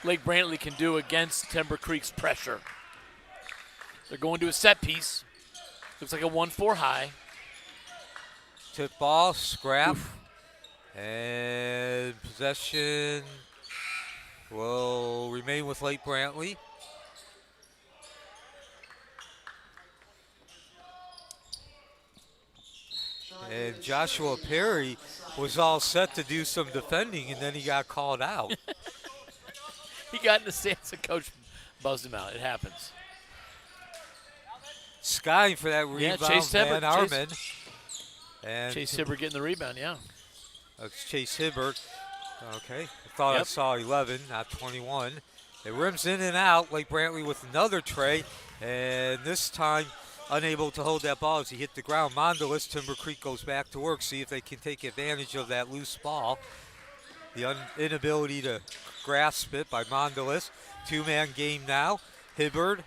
Lake Brantley can do against Timber Creek's pressure. They're going to a set piece. Looks like a 1-4 high. Tip ball, scrap. Oof. And possession will remain with Lake Brantley. And Joshua Perry was all set to do some defending, and then he got called out. He got in the stance and coach buzzed him out. It happens. Skying for that rebound, Chase Hibbard. Armin. And Chase Hibbard getting the rebound, yeah. That's Chase Hibbard. Okay. I thought I saw 11, not 21. It rims in and out. Lake Brantley with another tray. And this time, unable to hold that ball as he hit the ground. Mondelus, Timber Creek goes back to work, see if they can take advantage of that loose ball. The inability to grasp it by Mondelus. 2-man game now. Hibbard.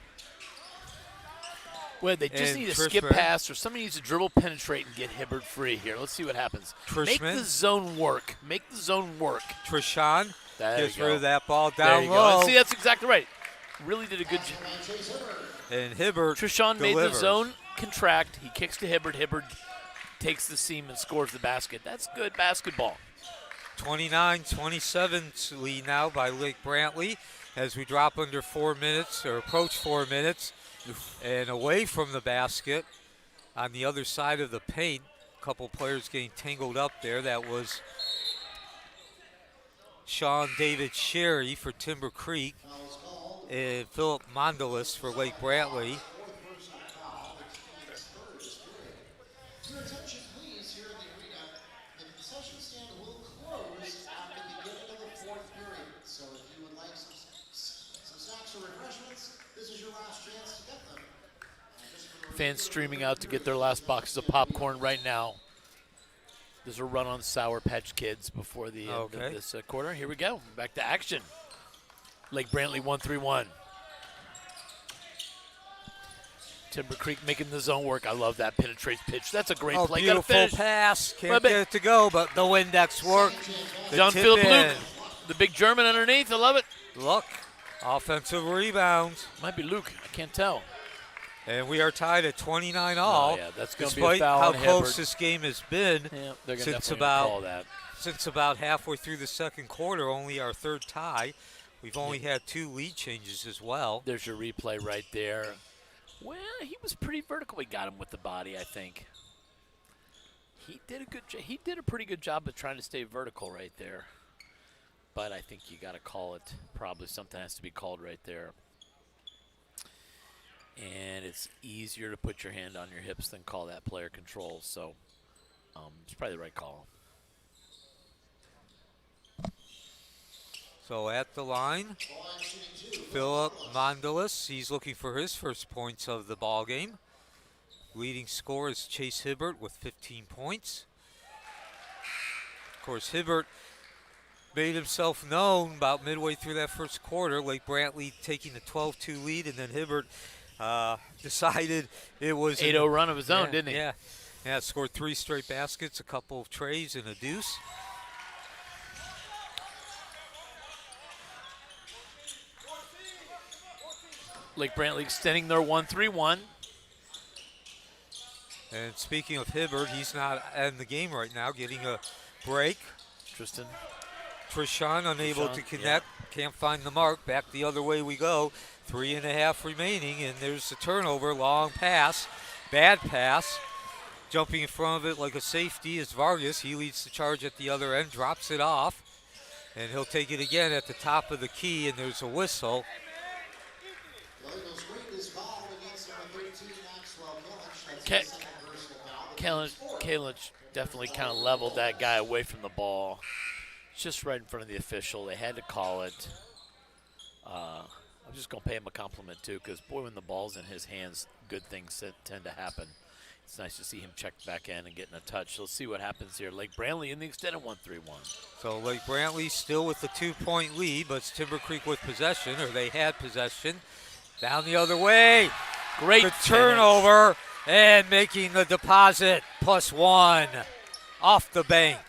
Well, they just need a skip pass, or somebody needs to dribble, penetrate, and get Hibbard free here. Let's see what happens. Make the zone work. Make the zone work. Trishan gets rid of that ball down low. See, that's exactly right. Really did a good job. And Hibbard Trishan made the zone contract. He kicks to Hibbard. Hibbard takes the seam and scores the basket. That's good basketball. 29-27 lead now by Lake Brantley as we drop under 4 minutes, or approach 4 minutes. And away from the basket on the other side of the paint. A couple players getting tangled up there. That was Sean David Sherry for Timber Creek and Phillip Mondelus for Lake Brantley. Fans streaming out to get their last boxes of popcorn right now. There's a run on Sour Patch Kids before the end of this quarter. Here we go. Back to action. Lake Brantley 1-3-1. Timber Creek making the zone work. I love that penetrates pitch. That's a great play. Beautiful pass. Can't get it to go, but the Windex work. Jan Philipp Lück, the big German underneath. I love it. Look, offensive rebounds. Might be Luke. I can't tell. And we are tied at 29 all. Oh, yeah, that's going to be a foul on how close Hibbard. This game has been since about halfway through the second quarter. Only our third tie. We've only had 2 lead changes as well. There's your replay right there. Well, he was pretty vertical. We got him with the body, I think. He did a pretty good job of trying to stay vertical right there. But I think you got to call it. Probably something has to be called right there. And it's easier to put your hand on your hips than call that player control. So it's probably the right call. So at the line, Phillip Mondelus. He's looking for his first points of the ball game. Leading scorer is Chase Hibbard with 15 points. Of course, Hibbard made himself known about midway through that first quarter. Lake Brantley taking the 12-2 lead, and then Hibbard decided it was 8-0 run of his own, yeah, didn't he? Yeah, scored 3 straight baskets, a couple of trays, and a deuce. Lake Brantley extending their 1-3-1. And speaking of Hibbard, he's not in the game right now, getting a break. Trishan unable to connect, can't find the mark. Back the other way we go. 3.5 remaining, and there's the turnover. Long pass, bad pass. Jumping in front of it like a safety is Vargas. He leads the charge at the other end, drops it off, and he'll take it again at the top of the key, and there's a whistle. Kalinich definitely kind of leveled that guy away from the ball. Just right in front of the official. They had to call it. I'm just going to pay him a compliment, too, because, boy, when the ball's in his hands, good things tend to happen. It's nice to see him check back in and getting a touch. So let's see what happens here. Lake Brantley in the extended 1-3-1. So Lake Brantley still with the 2-point lead, but it's Timber Creek with possession, or they had possession. Down the other way. Great the turnover and making the deposit +1 off the bank.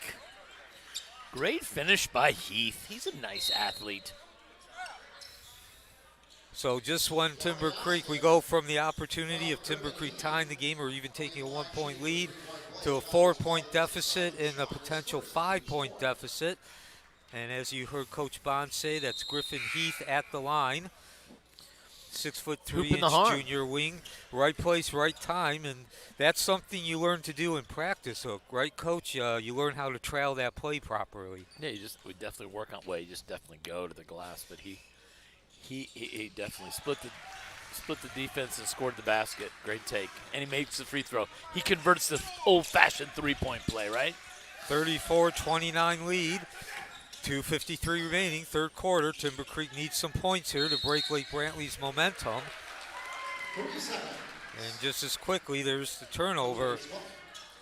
Great finish by Heath. He's a nice athlete. So just when Timber Creek, we go from the opportunity of Timber Creek tying the game or even taking a 1-point lead to a 4-point deficit and a potential 5-point deficit. And as you heard Coach Bond say, that's Griffin Heath at the line. 6'3" junior wing, right place, right time, and that's something you learn to do in practice, Hook, right, Coach? You learn how to trail that play properly. Yeah, we definitely work on you just definitely go to the glass, but he definitely split the defense and scored the basket. Great take, and he makes the free throw. He converts the old-fashioned three-point play, right? 34-29 lead. 2:53 remaining, third quarter. Timber Creek needs some points here to break Lake Brantley's momentum. And just as quickly, there's the turnover.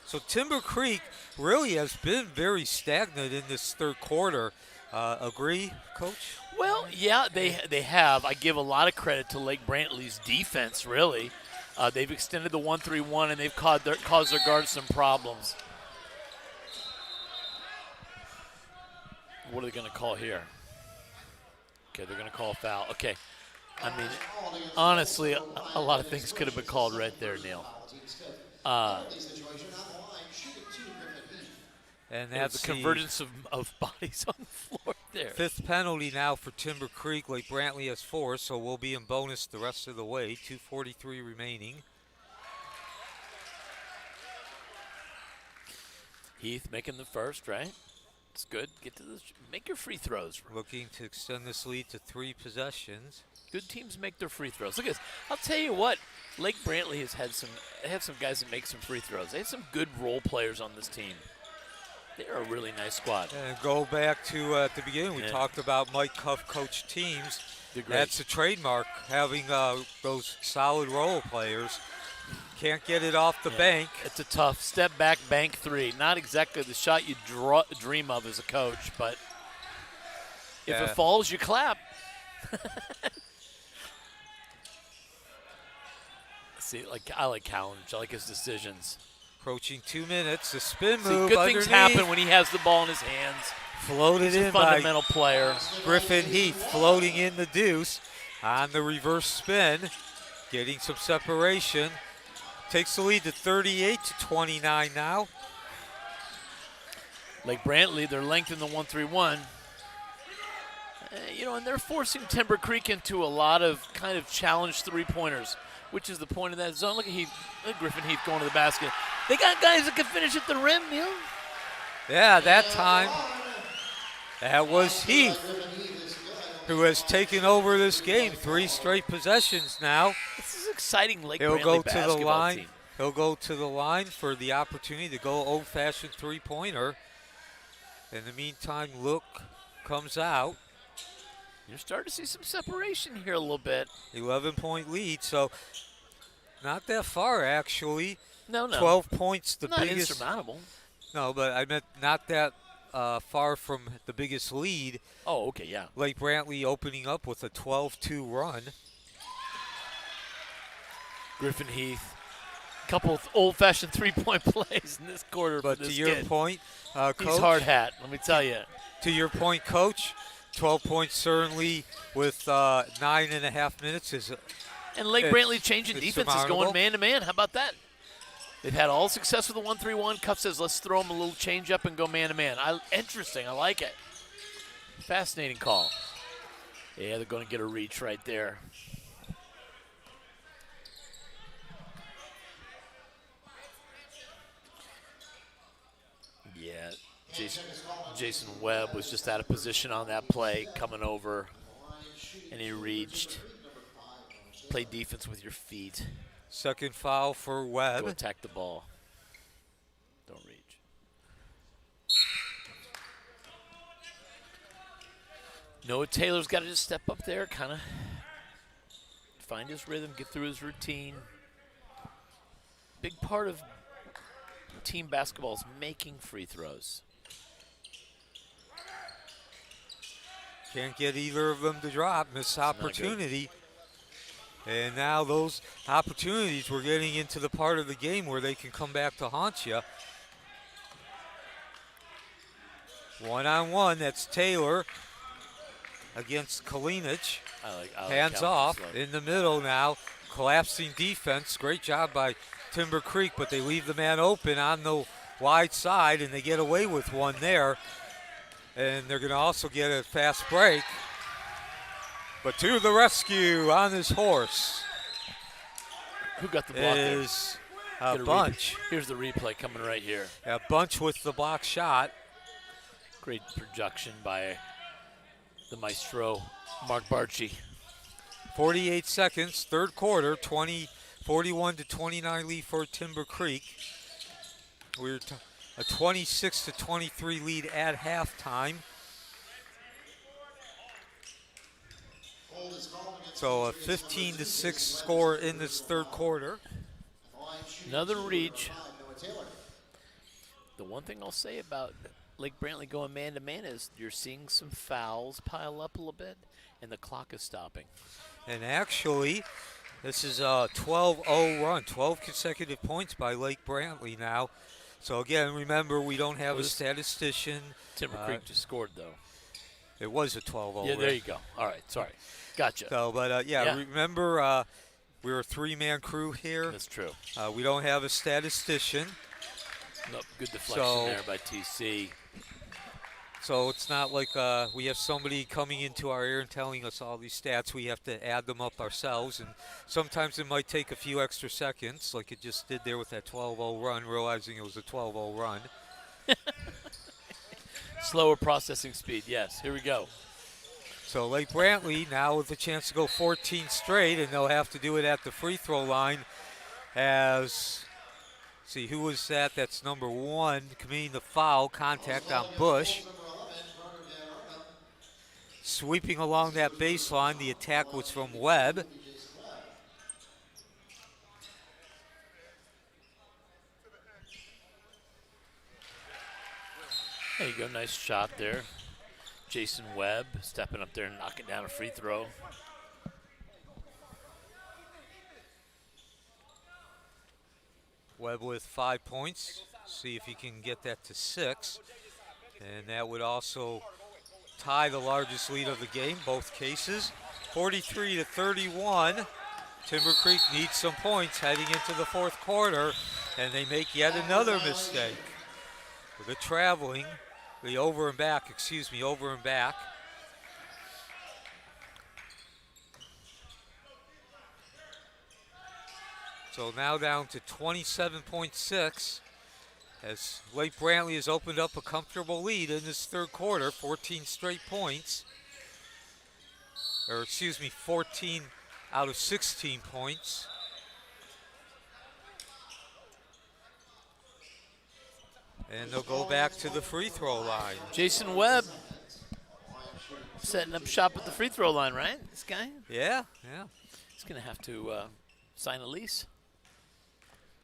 So Timber Creek really has been very stagnant in this third quarter. Agree, Coach? Well, yeah, they have. I give a lot of credit to Lake Brantley's defense, really. They've extended the 1-3-1, and they've caused their guards some problems. What are they going to call here? Okay, they're going to call a foul. Okay. I mean, honestly, a lot of things could have been called right there, Neil. And that's the convergence of bodies on the floor there. 5th penalty now for Timber Creek. Lake Brantley has 4, so we'll be in bonus the rest of the way. 2:43 remaining. Heath making the first, right? It's good. Make your free throws. Looking to extend this lead to 3 possessions. Good teams make their free throws. Look at this. I'll tell you what, Lake Brantley they have some guys that make some free throws. They have some good role players on this team. They're a really nice squad. And go back to at the beginning, we talked about Mike Cuff coach teams. That's a trademark, having those solid role players. Can't get it off the bank. It's a tough step back bank three. Not exactly the shot you dream of as a coach, but if it falls, you clap. See, I like Kalinich. I like his decisions. Approaching 2 minutes. The spin move. Good underneath. Things happen when he has the ball in his hands. Floated in by fundamental player. Griffin Heath floating in the deuce on the reverse spin. Getting some separation. Takes the lead to 38-29 now. Lake Brantley, their length in the 1-3-1. And they're forcing Timber Creek into a lot of kind of challenged three-pointers, which is the point of that zone. Look at Heath, Griffin Heath going to the basket. They got guys that can finish at the rim, Neil. Yeah, that time, that was Heath, who has taken over this game. 3 straight possessions now. This is exciting Lake He'll Brantley go to basketball the line. team. He'll go to the line for the opportunity to go old-fashioned three-pointer. In the meantime, Lück comes out. You're starting to see some separation here a little bit. 11-point lead, so not that far, actually. No. 12 points, the not biggest. Insurmountable. No, but I meant not that far from the biggest lead. Oh, okay, yeah. Lake Brantley opening up with a 12-2 run. Griffin Heath. Couple of old-fashioned three-point plays in this quarter. But for this to your kid. point, Coach. He's hard hat, let me tell you. To your point, Coach, 12 points certainly with 9.5 minutes is. And Lake Brantley changing defense is surmountable. going man-to-man. How about that? They've had all success with the 1-3-1. Cuff says, let's throw them a little change-up and go man-to-man. Interesting. I like it. Fascinating call. Yeah, they're going to get a reach right there. Yeah, Jason Webb was just out of position on that play, coming over, and he reached. Play defense with your feet. Second foul for Webb. Go attack the ball. Don't reach. Noah Taylor's got to just step up there, kind of find his rhythm, get through his routine. Big part of team basketball is making free throws. Can't get either of them to drop. Missed opportunity. And now those opportunities, we're getting into the part of the game where they can come back to haunt you. One-on-one, that's Taylor against Kalinich. I like Hands off in the middle now. Collapsing defense. Great job by Timber Creek, but they leave the man open on the wide side, and they get away with one there. And they're going to also get a fast break. But to the rescue on his horse. Who got the block there? Is a Bunch. Here's the replay coming right here. A Bunch with the block shot. Great production by the maestro, Mark Barchi. 48 seconds, third quarter, 41-29 lead for Timber Creek. We're a 26-23 lead at halftime. So a 15-6 score in this third quarter. Another reach. The one thing I'll say about Lake Brantley going man-to-man is you're seeing some fouls pile up a little bit, and the clock is stopping. And actually, this is a 12-0 run, 12 consecutive points by Lake Brantley now. So again, remember, we don't have a statistician. Timber Creek just scored, though. It was a 12-0 Yeah, there you go. All right, sorry. Gotcha. So, but remember, we're a three-man crew here. That's true. We don't have a statistician. Nope, good deflection there by TC. So it's not like we have somebody coming into our ear and telling us all these stats. We have to add them up ourselves, and sometimes it might take a few extra seconds, like it just did there with that 12-0 run, realizing it was a 12-0 run. Slower processing speed, yes. Here we go. So Lake Brantley now with a chance to go 14 straight, and they'll have to do it at the free throw line as, see, who was that? That's number 1 committing the foul, contact on Bush. Sweeping along that baseline, the attack was from Webb. There you go, nice shot there. Jason Webb stepping up there and knocking down a free throw. Webb with 5 points. See if he can get that to 6. And that would also tie the largest lead of the game, both cases. 43-31. Timber Creek needs some points heading into the fourth quarter, and they make yet another mistake. The traveling, the over and back. So now down to 27.6 as Lake Brantley has opened up a comfortable lead in this third quarter, 14 straight points. 14 out of 16 points. And they'll go back to the free throw line. Jason Webb setting up shop at the free throw line, right? This guy? Yeah. He's going to have to sign a lease.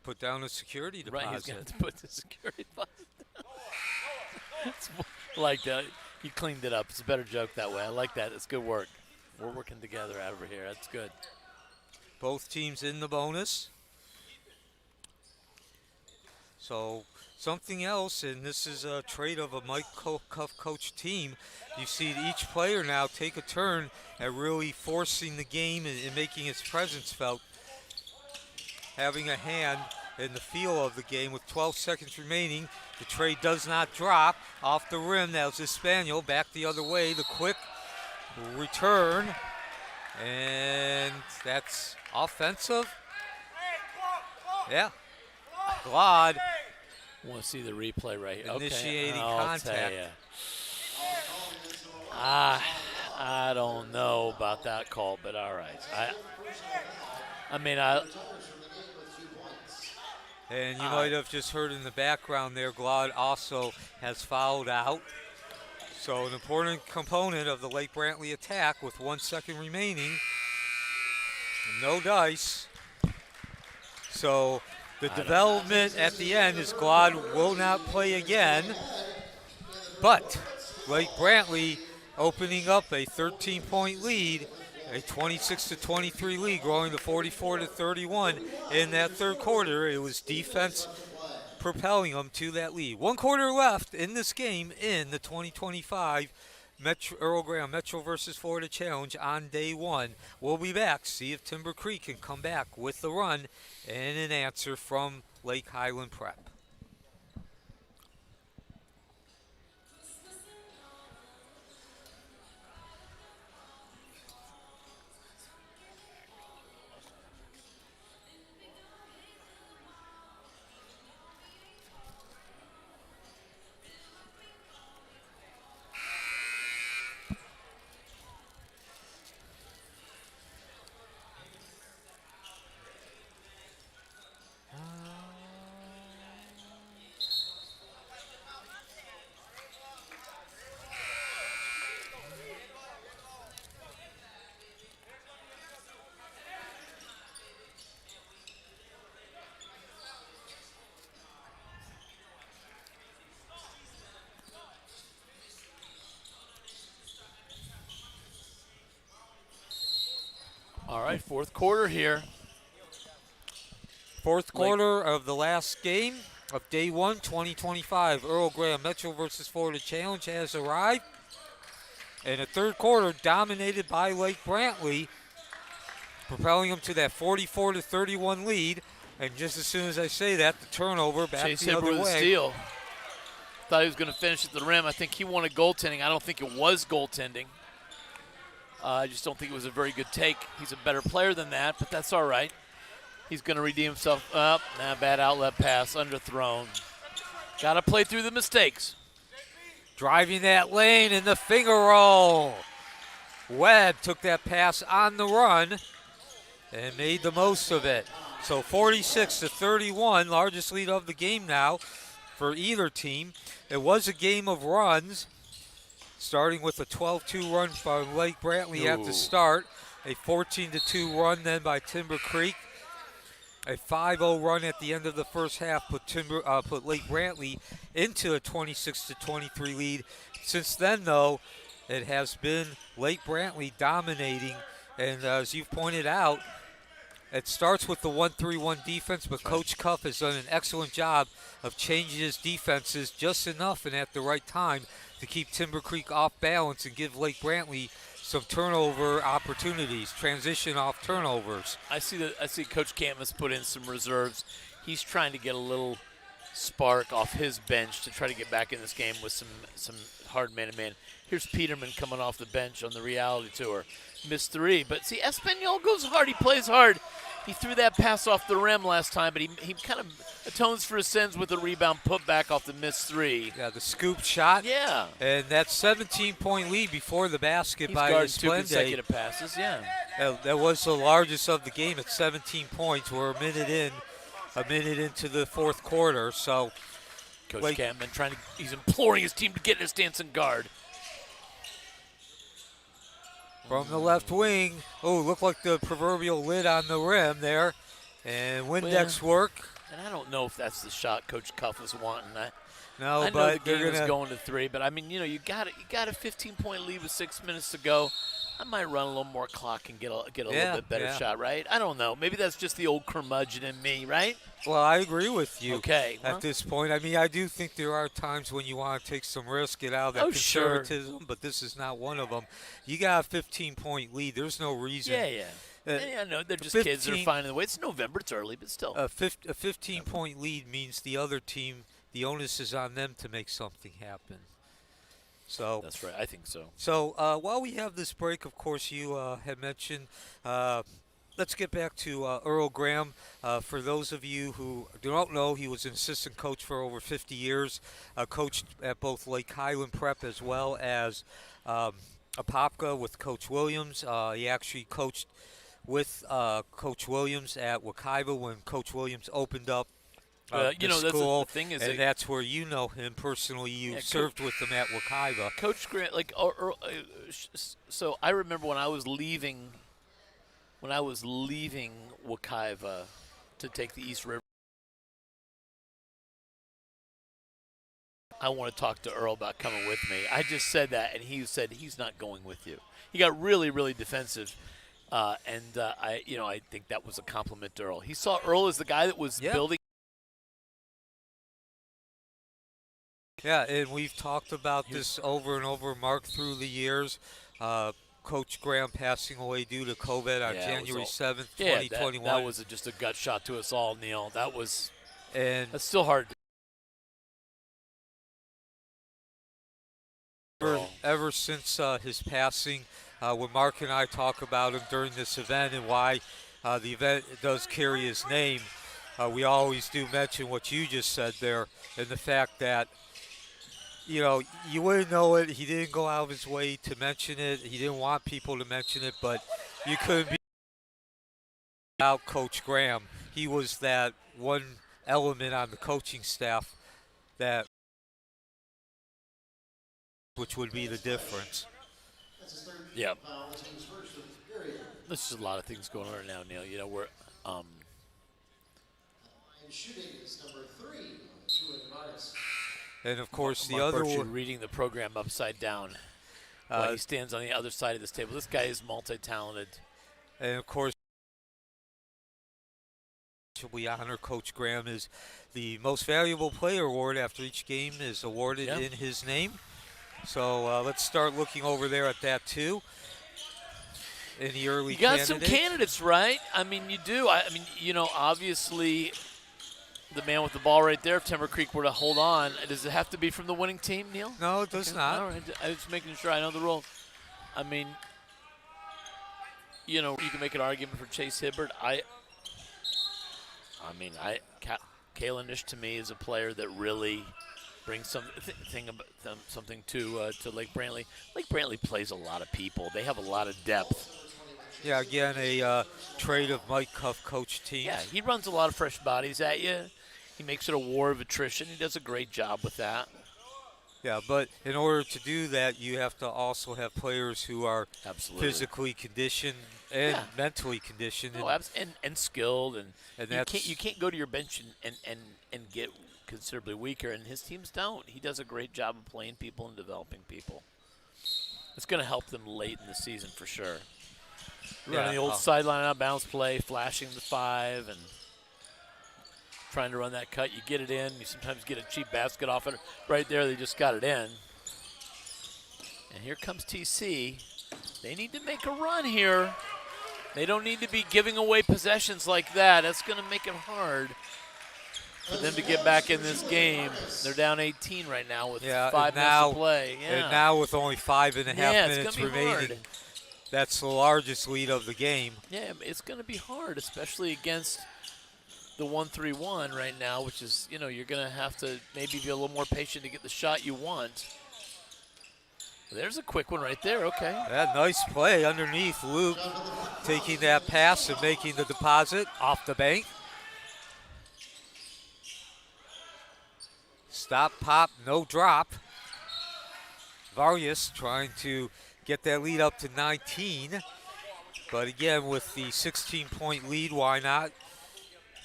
Put down a security deposit. Right, he's going to have to put the security deposit down. It's like that. He cleaned it up. It's a better joke that way. I like that. It's good work. We're working together over here. That's good. Both teams in the bonus. So something else, and this is a trait of a Mike Cuff coach team, you see each player now take a turn at really forcing the game and making its presence felt, having a hand in the feel of the game. With 12 seconds remaining, the tray does not drop off the rim. That was Espanol back the other way. The quick return, and that's offensive. Yeah, Glaude I want to see the replay right here. initiating I'll tell contact. ya. I don't know about that call, but all right. And you might have just heard in the background there, Glaude also has fouled out. So an important component of the Lake Brantley attack with 1 second remaining. No dice. So the development at the end is Glaude will not play again. But Lake Brantley opening up a 13-point lead, a 26-23 lead, growing to 44-31 in that third quarter. It was defense propelling them to that lead. 1 quarter left in this game in the 2025 Earl Graham Metro versus Florida Challenge on day 1. We'll be back, see if Timber Creek can come back with the run and an answer from Lake Highland Prep. All right, fourth quarter here. Fourth quarter of the last game of day 1, 2025. Earl Graham Metro versus Florida Challenge has arrived. And the third quarter dominated by Lake Brantley, propelling them to that 44-31 lead. And just as soon as I say that, the turnover back Chase the Hibbard other with way. the steal. Thought he was going to finish at the rim. I think he wanted goaltending. I don't think it was goaltending. I just don't think it was a very good take. He's a better player than that, but that's all right. He's going to redeem himself. Bad outlet pass, underthrown. Got to play through the mistakes. Driving that lane in the finger roll. Webb took that pass on the run and made the most of it. So 46-31, largest lead of the game now for either team. It was a game of runs, starting with a 12-2 run from Lake Brantley at the start, a 14-2 run then by Timber Creek, a 5-0 run at the end of the first half put Lake Brantley into a 26-23 lead. Since then, though, it has been Lake Brantley dominating, and as you've pointed out, it starts with the 1-3-1 defense, but Coach Cuff has done an excellent job of changing his defenses just enough and at the right time to keep Timber Creek off balance and give Lake Brantley some turnover opportunities, transition off turnovers. I see Coach Campman's put in some reserves. He's trying to get a little spark off his bench to try to get back in this game with some hard man-to-man. Here's Peterman coming off the bench on the reality tour. Missed 3, but see, Espanol goes hard. He plays hard. He threw that pass off the rim last time, but he kind of atones for his sins with a rebound put back off the missed 3. Yeah, the scoop shot. Yeah. And that 17-point lead before the basket He's by guarded 2 Esplende. consecutive passes, yeah. That was the largest of the game at 17 points. We're a minute into the fourth quarter. So Coach Campman he's imploring his team to get in a stance and guard. From the left wing, looked like the proverbial lid on the rim there. And Windex work. And I don't know if that's the shot Coach Cuff was wanting. No, I know but the game is going to 3, but I mean, you got a 15-point lead with 6 minutes to go. I might run a little more clock and get a little bit better yeah. shot, right? I don't know. Maybe that's just the old curmudgeon in me, right? Well, I agree with you. Okay. At this point, I mean, I do think there are times when you want to take some risk, get out of that conservatism, but this is not one of them. You got a 15-point lead. There's no reason. Yeah. I know they're just kids that are finding the way. It's November. It's early, but still. A 15-point lead means the other team, the onus is on them to make something happen. So that's right. I think so. So while we have this break, of course, you had mentioned. Let's get back to Earl Graham. For those of you who don't know, he was an assistant coach for over 50 years. Coached at both Lake Highland Prep as well as Apopka with Coach Williams. He actually coached with Coach Williams at Wekiva when Coach Williams opened up you know, school, that's the thing is, and that's where you know him personally. You served with him at Wekiva. Coach Grant, so I remember when I was leaving Wekiva to take the East River. I want to talk to Earl about coming with me. I just said that, and he said he's not going with you. He got really, really defensive. I think that was a compliment to Earl. He saw Earl as the guy that was building. Yeah, and we've talked about this over and over, Mark, through the years. Coach Graham passing away due to COVID on January 7th, 2021. That was just a gut shot to us all, Neil. That's still hard. Ever since his passing, when Mark and I talk about him during this event and why the event does carry his name, we always do mention what you just said there, and the fact that you wouldn't know it. He didn't go out of his way to mention it. He didn't want people to mention it, but you couldn't be without Coach Graham. He was that one element on the coaching staff which would be the difference. Yeah. There's just a lot of things going on right now, Neil. We're shooting is number 3, Julian Vargas. And of course, the other one, reading the program upside down. He stands on the other side of this table. This guy is multi-talented. And of course, we honor Coach Graham as the most valuable player award after each game is awarded in his name. So let's start looking over there at that too. In the early, you got some candidates, right? I mean, you do. Obviously, the man with the ball right there, if Timber Creek were to hold on, does it have to be from the winning team, Neil? No, it does not. All right. I was making sure I know the rule. I mean, you can make an argument for Chase Hibbard. Kalinich to me is a player that really brings something to Lake Brantley. Lake Brantley plays a lot of people. They have a lot of depth. Yeah, again, a trade of Mike Cuff coach team. Yeah, he runs a lot of fresh bodies at you. He makes it a war of attrition. He does a great job with that. Yeah, but in order to do that, you have to also have players who are physically conditioned and mentally conditioned. And skilled. And you can't go to your bench and get considerably weaker, and his teams don't. He does a great job of playing people and developing people. It's going to help them late in the season for sure. Running the old sideline out of bounds play, flashing the 5, and trying to run that cut. You get it in. You sometimes get a cheap basket off it. Right there, they just got it in. And here comes TC. They need to make a run here. They don't need to be giving away possessions like that. That's going to make it hard for them to get back in this game. They're down 18 right now with 5 minutes to play. Yeah. And now with only 5.5 minutes remaining, that's the largest lead of the game. Yeah, it's going to be hard, especially against the 1-3-1 right now, which is, you're going to have to maybe be a little more patient to get the shot you want. There's a quick one right there, okay. Yeah, nice play underneath. Luke taking that pass and making the deposit off the bank. Stop, pop, no drop. Vargas trying to get that lead up to 19. But again, with the 16-point lead, why not?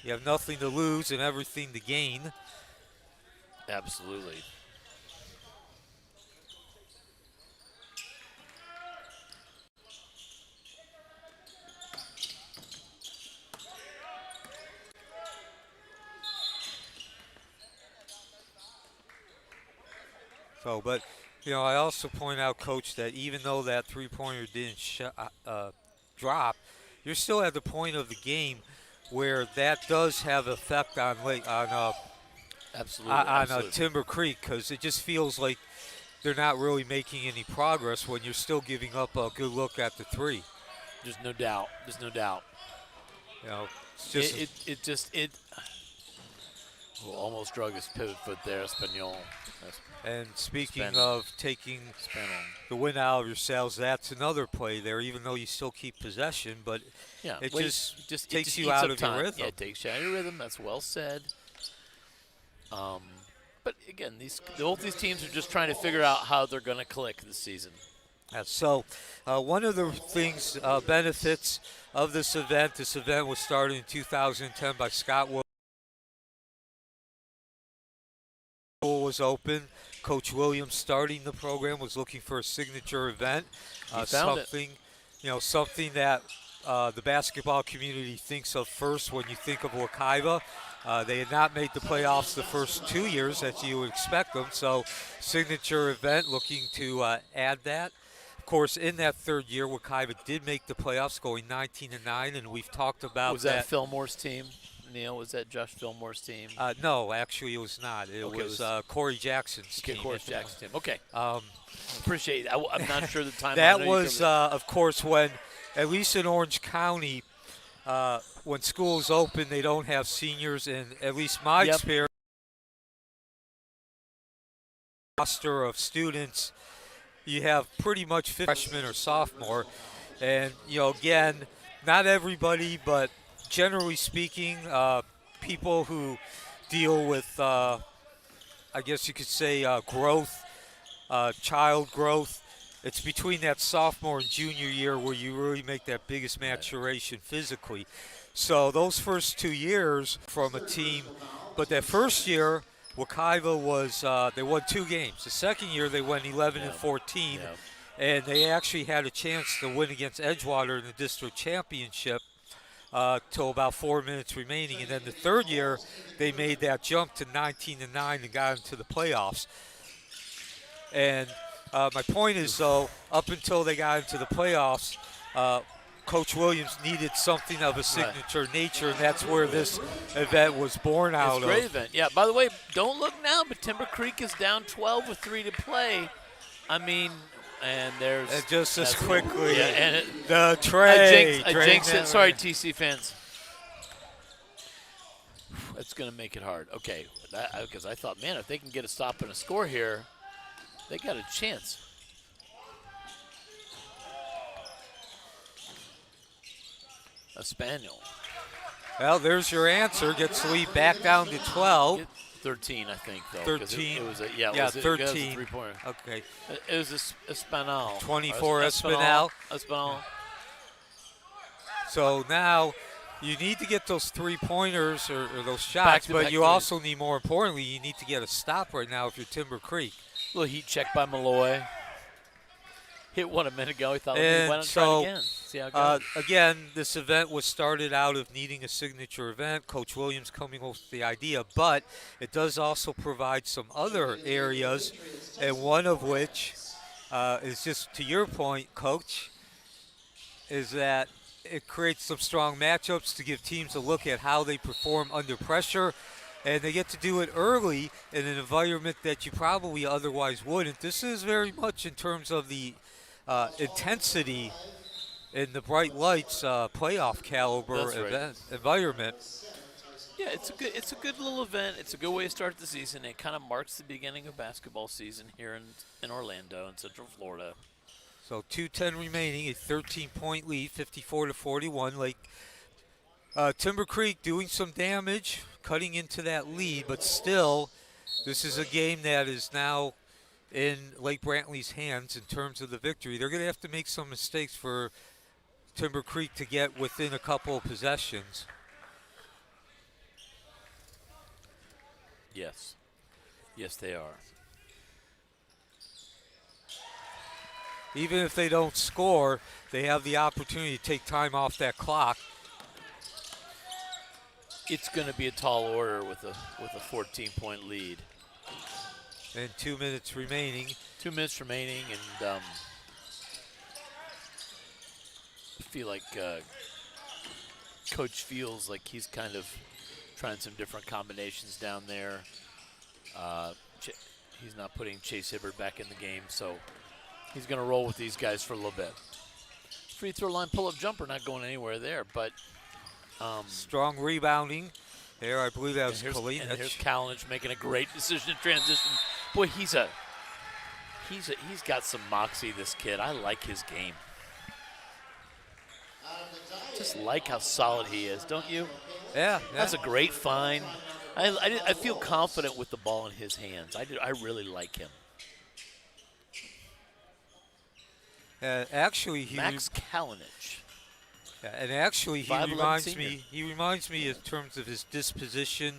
You have nothing to lose and everything to gain. So, but, I also point out, Coach, that even though that three-pointer didn't drop, you're still at the point of the game where that does have effect on Absolutely. Timber Creek, because it just feels like they're not really making any progress when you're still giving up a good look at the three. There's no doubt. There's no doubt. It's just almost drug his pivot foot there, Espanol. And speaking of taking the win out of your sails, that's another play there, even though you still keep possession, but it just takes you out of your rhythm. Yeah, it takes you out of your rhythm. That's well said. But again, both these teams are just trying to figure out how they're going to click this season. So one of the things, benefits of this event was started in 2010 by Scott Williams. Was open. Coach Williams, starting the program, was looking for a signature event. Something that the basketball community thinks of first when you think of Wekiva. They had not made the playoffs the first 2 years as you would expect them, so signature event, looking to add that. Of course, in that third year, Wekiva did make the playoffs, going 19-9, and we've talked about Was that Fillmore's team? Neil, was that Josh Fillmore's team? No, actually it was not. It was Corey Jackson's team. Corey Jackson's team. Okay. Appreciate it. I'm not sure the time. That was, of course, when, at least in Orange County, when schools open, they don't have seniors, and at least my experience, roster of students, you have pretty much freshman or sophomore, and again, not everybody, but generally speaking, people who deal with, I guess you could say, growth, child growth, it's between that sophomore and junior year where you really make that biggest maturation physically. So those first 2 years from a team, but that first year, Wekiva was, they won 2 games. The second year, they went 11-14, and they actually had a chance to win against Edgewater in the district championship till about 4 minutes remaining. And then the third year, they made that jump to 19-9 and got into the playoffs. And my point is, though, up until they got into the playoffs, Coach Williams needed something of a signature nature, and that's where this event was born out of. It's a great event. Yeah, by the way, don't look now, but Timber Creek is down 12 with 3 to play. I mean, and there's... And just as quickly, and the tray. I jinxed it. Sorry, TC fans. It's going to make it hard. Okay, because I thought, man, if they can get a stop and a score here, they got a chance. A Spaniel. Well, there's your answer. Gets the lead back down to 12. 13, I think, though. 13. It was 13. It was a 3-pointer. Okay. It was a Espanol. 24 Espanol. So now you need to get those 3-pointers or those shots, but you also need, more importantly, you need to get a stop right now if you're Timber Creek. A little heat check by Malloy. Hit one a minute ago. He thought, why not try it again? See how it goes. Again, this event was started out of needing a signature event. Coach Williams coming up with the idea, but it does also provide some other areas, and one of which is just to your point, Coach, is that it creates some strong matchups to give teams a look at how they perform under pressure. And they get to do it early in an environment that you probably otherwise wouldn't. This is very much in terms of the intensity in the bright lights playoff caliber environment. Yeah, it's a good little event. It's a good way to start the season. It kind of marks the beginning of basketball season here in Orlando, in Central Florida. So 2:10 remaining, a 13-point lead, 54-41. Timber Creek doing some damage, cutting into that lead, but still, this is a game that is now in Lake Brantley's hands in terms of the victory. They're going to have to make some mistakes for Timber Creek to get within a couple of possessions. Yes. Yes, they are. Even if they don't score, they have the opportunity to take time off that clock. It's going to be a tall order with a 14-point lead. And 2 minutes remaining. 2 minutes remaining, and I feel like Coach feels like he's kind of trying some different combinations down there. He's not putting Chase Hibbard back in the game, so he's going to roll with these guys for a little bit. Free throw line pull-up jumper not going anywhere there, but strong rebounding there. I believe that was Kalinich. And here's Kalinich making a great decision in transition. Boy, he's got some moxie, this kid. I like his game. Just like how solid he is, don't you? Yeah. That's a great find. I feel confident with the ball in his hands. I really like him. Actually, Max Kalinich. And actually, he reminds me in terms of his disposition,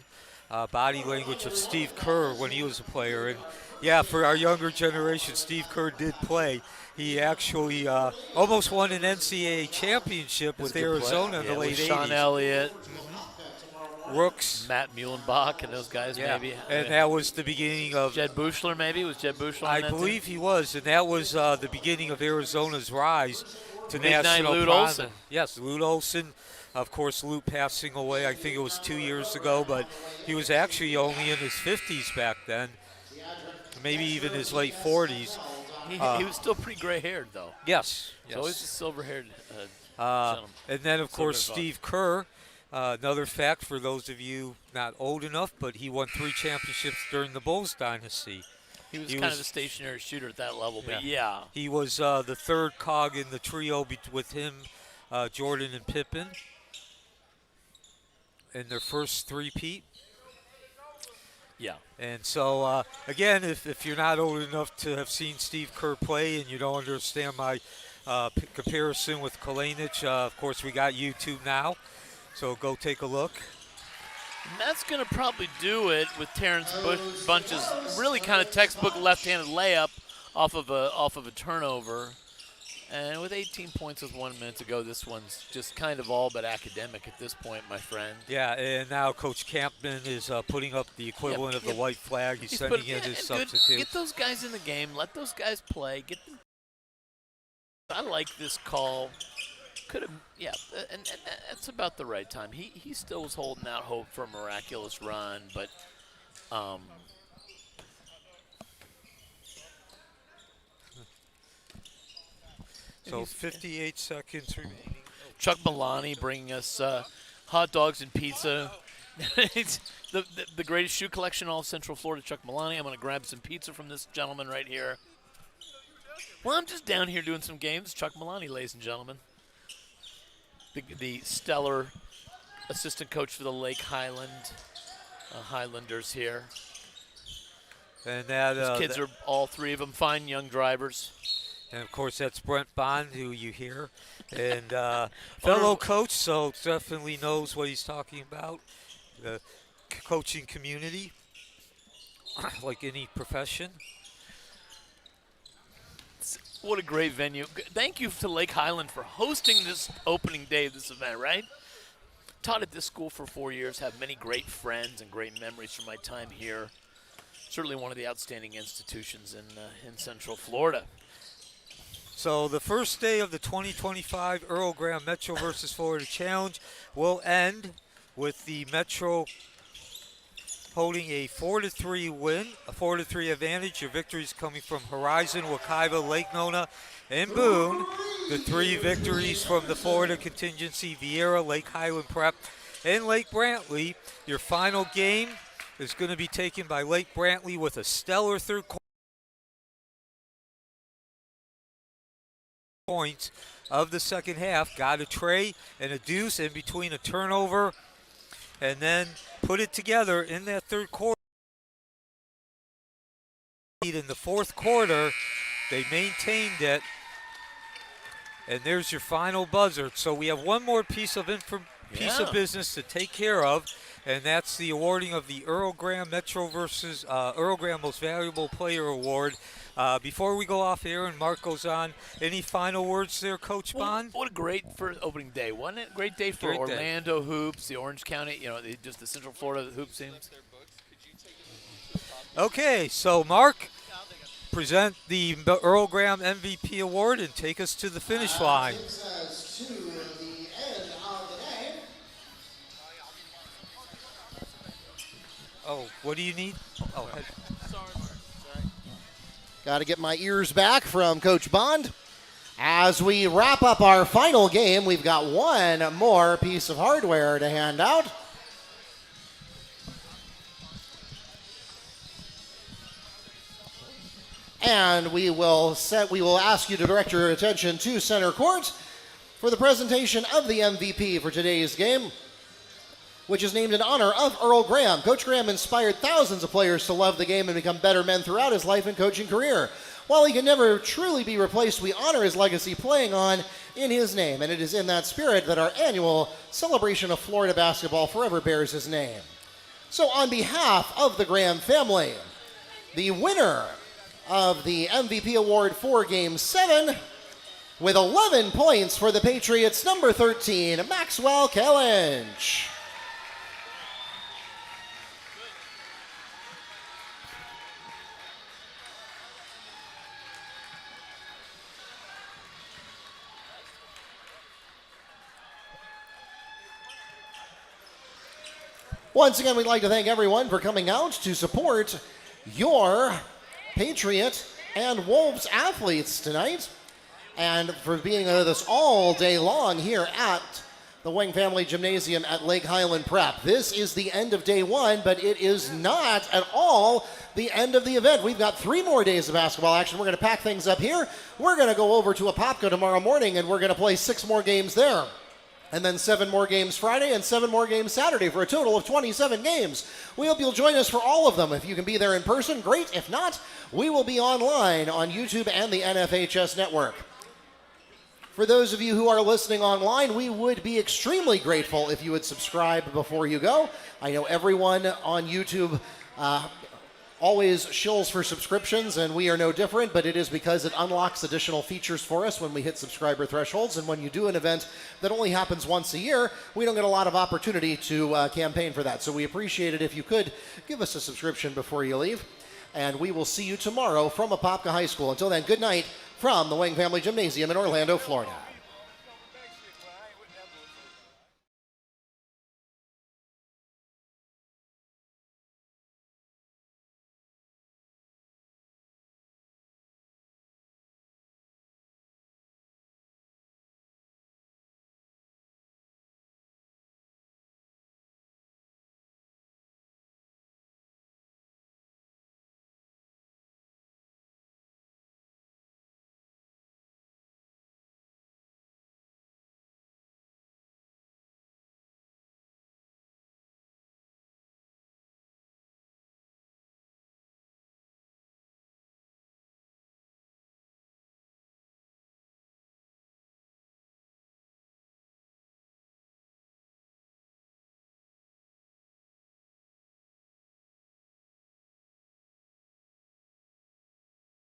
body language of Steve Kerr when he was a player. And yeah, for our younger generation, Steve Kerr did play. He actually almost won an NCAA championship with Arizona in the late 80s. Sean Elliott, Rooks, Matt Muhlenbach, and those guys maybe. And that was the beginning of Jed Buechler. Maybe was Jed Buechler? I believe he was, and that was the beginning of Arizona's rise to national Lute prominence. Olson. Yes, Lute Olson. Of course, Lute passing away. I think it was 2 years ago, but he was actually only in his 50s back then, maybe even his late 40s. He was still pretty gray-haired, though. Yes. He's always a silver-haired gentleman. And then, of course, Steve Kerr. Another fact for those of you not old enough, but he won 3 championships during the Bulls dynasty. He was kind of a stationary shooter at that level, but yeah. He was the third cog in the trio with him, Jordan, and Pippen in their first three-peat. Yeah. And so, again, if you're not old enough to have seen Steve Kerr play and you don't understand my comparison with Kalinich, of course, we got YouTube now. So go take a look. And that's going to probably do it with Terrence Bunch's really kind of textbook left-handed layup off of a turnover. And with 18 points with 1 minute to go, this one's just kind of all but academic at this point, my friend. Yeah, and now Coach Campman is putting up the equivalent of the white flag. He's sending in his substitute. Get those guys in the game. Let those guys play. Get them. I like this call. Could have, yeah, and that's about the right time. He still was holding out hope for a miraculous run, but so 58 seconds remaining. Chuck Milani bringing us hot dogs and pizza. It's the greatest shoe collection in all of Central Florida, Chuck Milani. I'm going to grab some pizza from this gentleman right here. Well, I'm just down here doing some games. Chuck Milani, ladies and gentlemen. The stellar assistant coach for the Lake Highlanders here. And that These kids are, all 3 of them, fine young drivers. And, of course, that's Brent Bond, who you hear. And fellow coach, so definitely knows what he's talking about. The coaching community, like any profession. What a great venue. Thank you to Lake Highland for hosting this opening day of this event, right? Taught at this school for 4 years, have many great friends and great memories from my time here. Certainly one of the outstanding institutions in Central Florida. So the first day of the 2025 Earl Graham Metro versus Florida Challenge will end with the Metro holding a 4-3 win, a 4-3 advantage. Your victories coming from Horizon, Wekiva, Lake Nona, and Boone. The 3 victories from the Florida contingency, Vieira, Lake Highland Prep, and Lake Brantley. Your final game is going to be taken by Lake Brantley with a stellar third quarter points of the second half. Got a tray and a deuce in between a turnover, and then put it together in that third quarter. In the fourth quarter, they maintained it, and there's your final buzzer. So we have one more piece of business to take care of, and that's the awarding of the Earl Graham Metro versus Earl Graham Most Valuable Player Award. Before we go off air and Mark goes on, any final words there, Coach Bond? What a great first opening day. Wasn't it a great day for Orlando hoops, the Orange County, just the Central Florida hoops teams? Okay, so Mark, present the Earl Graham MVP award and take us to the finish line. Takes us to the end of the day. Oh, what do you need? Oh, Got to get my ears back from Coach Bond. As we wrap up our final game, we've got one more piece of hardware to hand out. And we will ask you to direct your attention to center court for the presentation of the MVP for today's game, which is named in honor of Earl Graham. Coach Graham inspired thousands of players to love the game and become better men throughout his life and coaching career. While he can never truly be replaced, we honor his legacy playing on in his name, and it is in that spirit that our annual celebration of Florida basketball forever bears his name. So on behalf of the Graham family, the winner of the MVP award for Game 7, with 11 points for the Patriots, number 13, Max Kalinich. Once again, we'd like to thank everyone for coming out to support your Patriot and Wolves athletes tonight, and for being with us all day long here at the Wang Family Gymnasium at Lake Highland Prep. This is the end of day one, but it is not at all the end of the event. We've got 3 more days of basketball action. We're going to pack things up here. We're going to go over to Apopka tomorrow morning, and we're going to play 6 more games there. And then 7 more games Friday and 7 more games Saturday for a total of 27 games. We hope you'll join us for all of them. If you can be there in person, great. If not, we will be online on YouTube and the NFHS network. For those of you who are listening online, we would be extremely grateful if you would subscribe before you go. I know everyone on YouTube always shills for subscriptions, and we are no different, but it is because it unlocks additional features for us when we hit subscriber thresholds. And when you do an event that only happens once a year, we don't get a lot of opportunity to campaign for that. So we appreciate it if you could give us a subscription before you leave. And we will see you tomorrow from Apopka High School. Until then, good night from the Wang Family Gymnasium in Orlando, Florida.